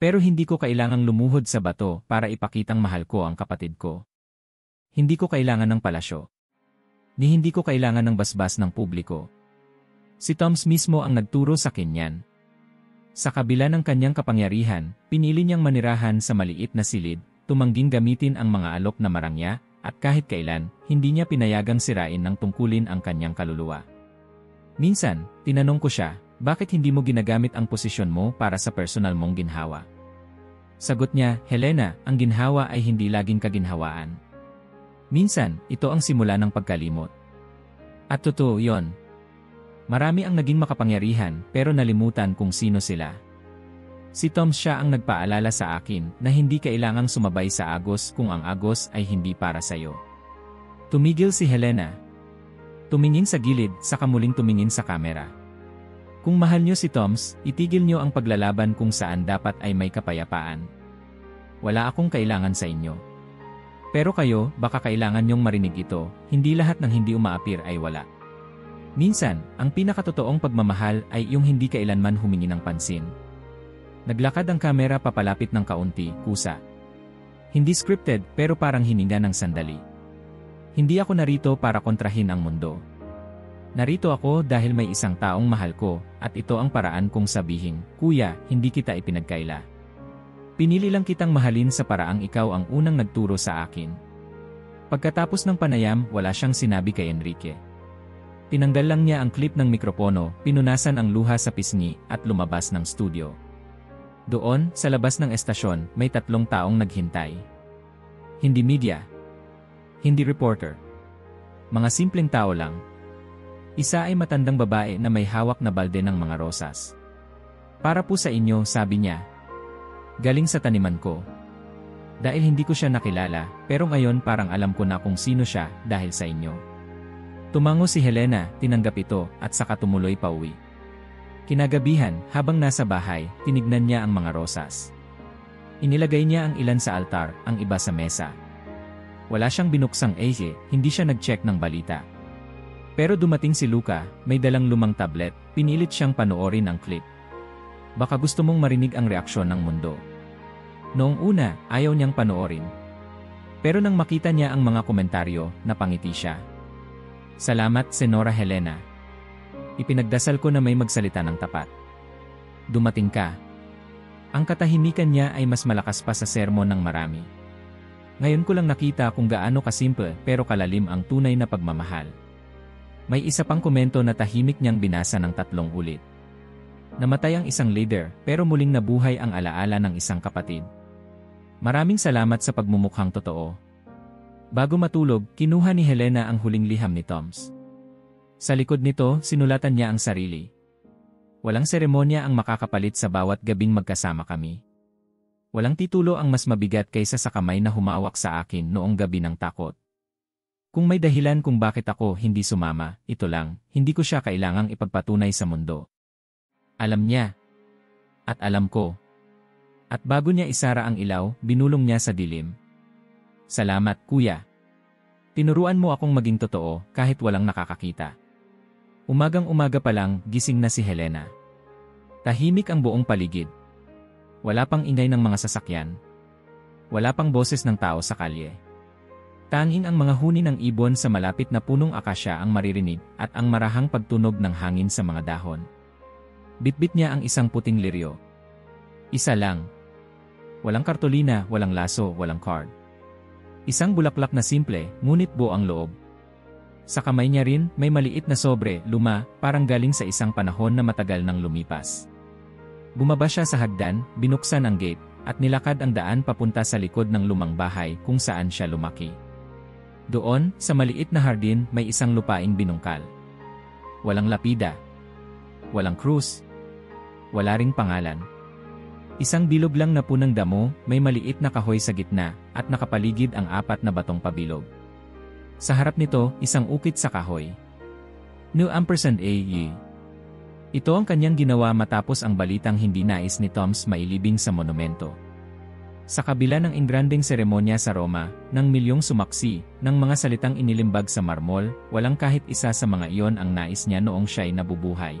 Pero hindi ko kailangang lumuhod sa bato para ipakitang mahal ko ang kapatid ko. Hindi ko kailangan ng palasyo. Ni hindi ko kailangan ng basbas ng publiko. Si Toms mismo ang nagturo sa kinyan. Sa kabila ng kanyang kapangyarihan, pinili niyang manirahan sa maliit na silid, tumangging gamitin ang mga alok na marangya, at kahit kailan, hindi niya pinayagang sirain ng tungkulin ang kanyang kaluluwa. Minsan, tinanong ko siya, bakit hindi mo ginagamit ang posisyon mo para sa personal mong ginhawa? Sagot niya, Helena, ang ginhawa ay hindi laging kaginhawaan. Minsan, ito ang simula ng pagkalimot. At totoo yon. Marami ang naging makapangyarihan pero nalimutan kung sino sila. Si Toms siya ang nagpaalala sa akin na hindi kailangang sumabay sa agos kung ang agos ay hindi para sa'yo. Tumigil si Helena. Tumingin sa gilid, saka muling tumingin sa kamera. Kung mahal niyo si Toms, itigil niyo ang paglalaban kung saan dapat ay may kapayapaan. Wala akong kailangan sa inyo. Pero kayo, baka kailangan niyong marinig ito, hindi lahat ng hindi umaapir ay wala. Minsan, ang pinakatotoong pagmamahal ay yung hindi kailanman humingi ng pansin. Naglakad ang kamera papalapit ng kaunti, kusa. Hindi scripted, pero parang hininga ng sandali. Hindi ako narito para kontrahin ang mundo. Narito ako dahil may isang taong mahal ko, at ito ang paraan kong sabihin, Kuya, hindi kita ipinagkaila. Pinili lang kitang mahalin sa paraang ikaw ang unang nagturo sa akin. Pagkatapos ng panayam, wala siyang sinabi kay Enrique. Tinanggal lang niya ang clip ng mikropono, pinunasan ang luha sa pisngi, at lumabas ng studio. Doon, sa labas ng estasyon, may 3 taong naghintay. Hindi media. Hindi reporter. Mga simpleng tao lang. Isa ay matandang babae na may hawak na balde ng mga rosas. Para po sa inyo, sabi niya. Galing sa taniman ko. Dahil hindi ko siya nakilala, pero ngayon parang alam ko na kung sino siya dahil sa inyo. Tumango si Helena, tinanggap ito, at saka tumuloy pa uwi. Kinagabihan, habang nasa bahay, tinignan niya ang mga rosas. Inilagay niya ang ilan sa altar, ang iba sa mesa. Wala siyang binuksang eje, hindi siya nag-check ng balita. Pero dumating si Luca, may dalang lumang tablet, pinilit siyang panoorin ang clip. Baka gusto mong marinig ang reaksyon ng mundo. Noong una, ayaw niyang panoorin. Pero nang makita niya ang mga komentaryo, napangiti siya. Salamat, Senora Helena. Ipinagdasal ko na may magsalita ng tapat. Dumating ka. Ang katahimikan niya ay mas malakas pa sa sermon ng marami. Ngayon ko lang nakita kung gaano kasimple pero kalalim ang tunay na pagmamahal. May isa pang komento na tahimik niyang binasa ng 3 ulit. Namatay ang isang leader, pero muling nabuhay ang alaala ng isang kapatid. Maraming salamat sa pagmumukhang totoo. Bago matulog, kinuha ni Helena ang huling liham ni Toms. Sa likod nito, sinulatan niya ang sarili. Walang seremonya ang makakapalit sa bawat gabing magkasama kami. Walang titulo ang mas mabigat kaysa sa kamay na humawak sa akin noong gabi ng takot. Kung may dahilan kung bakit ako hindi sumama, ito lang, hindi ko siya kailangang ipagpatunay sa mundo. Alam niya. At alam ko. At bago niya isara ang ilaw, binulong niya sa dilim. Salamat, kuya. Tinuruan mo akong maging totoo kahit walang nakakakita. Umagang-umaga pa lang, gising na si Helena. Tahimik ang buong paligid. Wala pang ingay ng mga sasakyan. Wala pang boses ng tao sa kalye. Tanging ang mga huni ng ibon sa malapit na punong akasya ang maririnig at ang marahang pagtunog ng hangin sa mga dahon. Bitbit niya ang isang puting liryo. Isa lang. Walang kartolina, walang laso, walang card. Isang bulaklak na simple, ngunit buo ang loob. Sa kamay niya rin, may maliit na sobre, luma, parang galing sa isang panahon na matagal nang lumipas. Bumaba siya sa hagdan, binuksan ang gate, at nilakad ang daan papunta sa likod ng lumang bahay kung saan siya lumaki. Doon, sa maliit na hardin, may isang lupaing binungkal. Walang lapida. Walang krus. Wala ring pangalan. Isang bilog lang na punang damo, may maliit na kahoy sa gitna, at nakapaligid ang 4 na batong pabilog. Sa harap nito, isang ukit sa kahoy. No &AE. Ito ang kanyang ginawa matapos ang balitang hindi nais ni Toms mailibing sa monumento. Sa kabila ng ingrandeng seremonya sa Roma, ng milyong sumaksi, ng mga salitang inilimbag sa marmol, walang kahit isa sa mga iyon ang nais niya noong siya'y nabubuhay.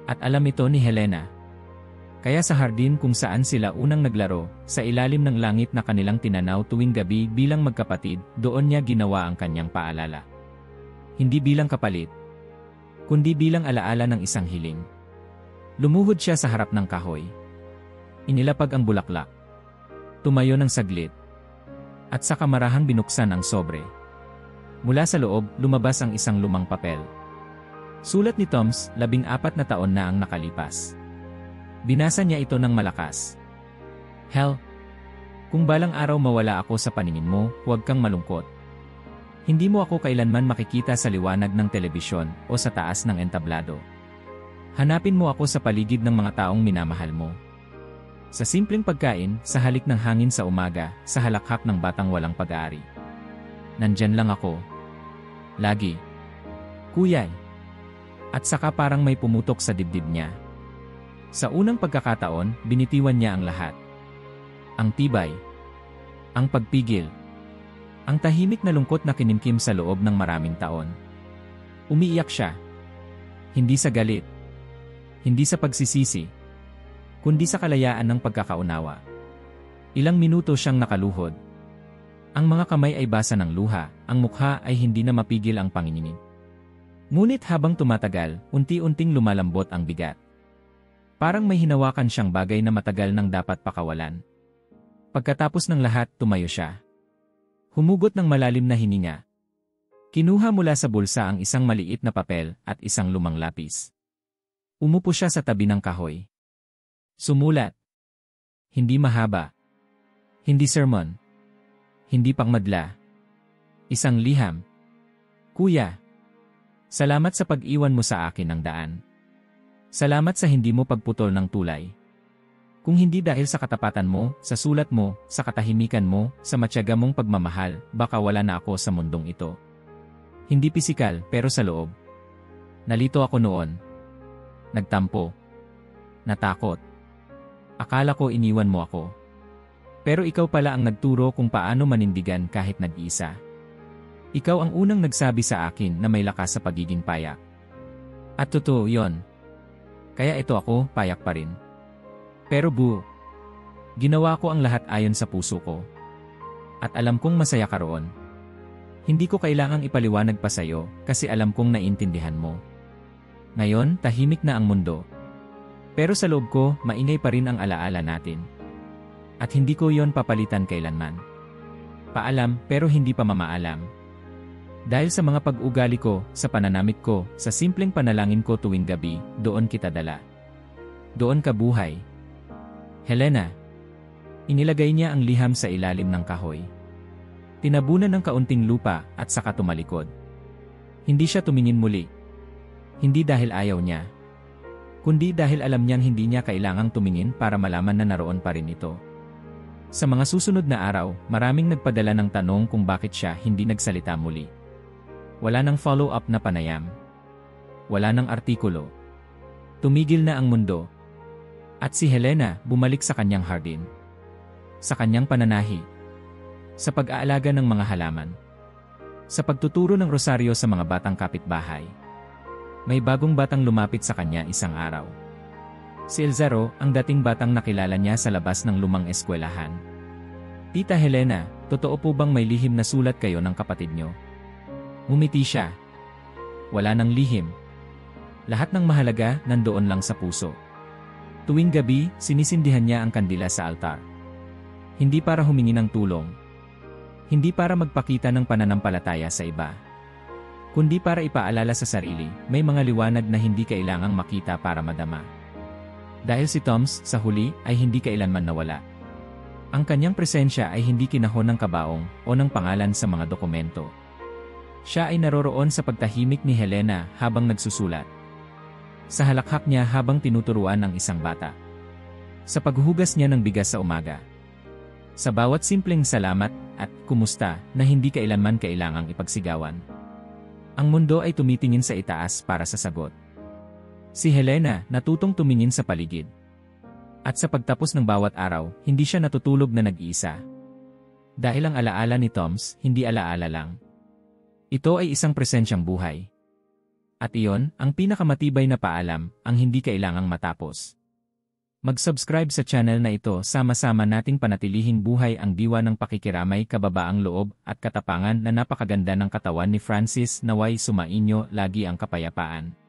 At alam ito ni Helena. Kaya sa hardin kung saan sila unang naglaro, sa ilalim ng langit na kanilang tinanaw tuwing gabi bilang magkapatid, doon niya ginawa ang kanyang paalala. Hindi bilang kapalit, kundi bilang alaala ng isang hiling. Lumuhod siya sa harap ng kahoy. Inilapag ang bulaklak. Tumayo ng saglit. At sa kamarahang binuksan ang sobre. Mula sa loob, lumabas ang isang lumang papel. Sulat ni Toms, 14 na taon na ang nakalipas. Binasa niya ito ng malakas. Hell, kung balang araw mawala ako sa paningin mo, huwag kang malungkot. Hindi mo ako kailanman makikita sa liwanag ng telebisyon o sa taas ng entablado. Hanapin mo ako sa paligid ng mga taong minamahal mo. Sa simpleng pagkain, sa halik ng hangin sa umaga, sa halakhak ng batang walang pag-aari. Nandyan lang ako. Lagi. Kuyay. At saka parang may pumutok sa dibdib niya. Sa unang pagkakataon, binitiwan niya ang lahat. Ang tibay. Ang pagpigil. Ang tahimik na lungkot na kinimkim sa loob ng maraming taon. Umiiyak siya. Hindi sa galit. Hindi sa pagsisisi. Kundi sa kalayaan ng pagkakaunawa. Ilang minuto siyang nakaluhod. Ang mga kamay ay basa ng luha, ang mukha ay hindi na mapigil ang panginginig. Ngunit habang tumatagal, unti-unting lumalambot ang bigat. Parang may hinawakan siyang bagay na matagal nang dapat pakawalan. Pagkatapos ng lahat, tumayo siya. Humugot ng malalim na hininga. Kinuha mula sa bulsa ang isang maliit na papel at isang lumang lapis. Umupo siya sa tabi ng kahoy. Sumulat. Hindi mahaba. Hindi sermon. Hindi pangmadla. Isang liham. Kuya, salamat sa pag-iwan mo sa akin ng daan. Salamat sa hindi mo pagputol ng tulay. Kung hindi dahil sa katapatan mo, sa sulat mo, sa katahimikan mo, sa matyaga mong pagmamahal, baka wala na ako sa mundong ito. Hindi pisikal, pero sa loob. Nalito ako noon. Nagtampo. Natakot. Akala ko iniwan mo ako. Pero ikaw pala ang nagturo kung paano manindigan kahit nag-iisa. Ikaw ang unang nagsabi sa akin na may lakas sa pagiging payak. At totoo yon. Kaya ito ako, payak pa rin. Pero ginawa ko ang lahat ayon sa puso ko. At alam kong masaya ka roon. Hindi ko kailangang ipaliwanag pa sa'yo kasi alam kong naintindihan mo. Ngayon, tahimik na ang mundo. Pero sa loob ko, maingay pa rin ang alaala natin. At hindi ko yon papalitan kailanman. Paalam, pero hindi pa mamaalam. Dahil sa mga pag-ugali ko, sa pananamit ko, sa simpleng panalangin ko tuwing gabi, doon kita dala. Doon ka buhay. Helena. Inilagay niya ang liham sa ilalim ng kahoy. Tinabunan ng kaunting lupa at saka tumalikod. Hindi siya tumingin muli. Hindi dahil ayaw niya. kundi dahil alam niyang hindi niya kailangang tumingin para malaman na naroon pa rin ito. Sa mga susunod na araw, maraming nagpadala ng tanong kung bakit siya hindi nagsalita muli. Wala nang follow-up na panayam. Wala nang artikulo. Tumigil na ang mundo. At si Helena bumalik sa kanyang hardin. Sa kanyang pananahi. Sa pag-aalaga ng mga halaman. Sa pagtuturo ng rosaryo sa mga batang kapitbahay. May bagong batang lumapit sa kanya isang araw. Si Elzaro, ang dating batang nakilala niya sa labas ng lumang eskwelahan. Tita Helena, totoo po bang may lihim na sulat kayo ng kapatid niyo? Umiti siya. Wala nang lihim. Lahat ng mahalaga nandoon lang sa puso. Tuwing gabi, sinisindihan niya ang kandila sa altar. Hindi para humingi ng tulong. Hindi para magpakita ng pananampalataya sa iba. Kundi para ipaalala sa sarili, may mga liwanag na hindi kailangang makita para madama. Dahil si Toms, sa huli, ay hindi kailanman nawala. Ang kanyang presensya ay hindi kinahon ng kabaong o ng pangalan sa mga dokumento. Siya ay naroroon sa pagtahimik ni Helena habang nagsusulat. Sa halakhak niya habang tinuturuan ng isang bata. Sa paghuhugas niya ng bigas sa umaga. Sa bawat simpleng salamat at kumusta na hindi kailanman kailangang ipagsigawan. Ang mundo ay tumitingin sa itaas para sa sagot. Si Helena natutong tumingin sa paligid. At sa pagtapos ng bawat araw, hindi siya natutulog na nag-iisa. Dahil ang alaala ni Toms, hindi alaala lang. Ito ay isang presensyang buhay. At iyon, ang pinakamatibay na paalam, ang hindi kailangang matapos. Mag-subscribe sa channel na ito, sama-sama nating panatilihing buhay ang diwa ng pakikiramay, kababaang loob, at katapangan na napakaganda ng katawan ni Francis. Naway sumainyo lagi ang kapayapaan.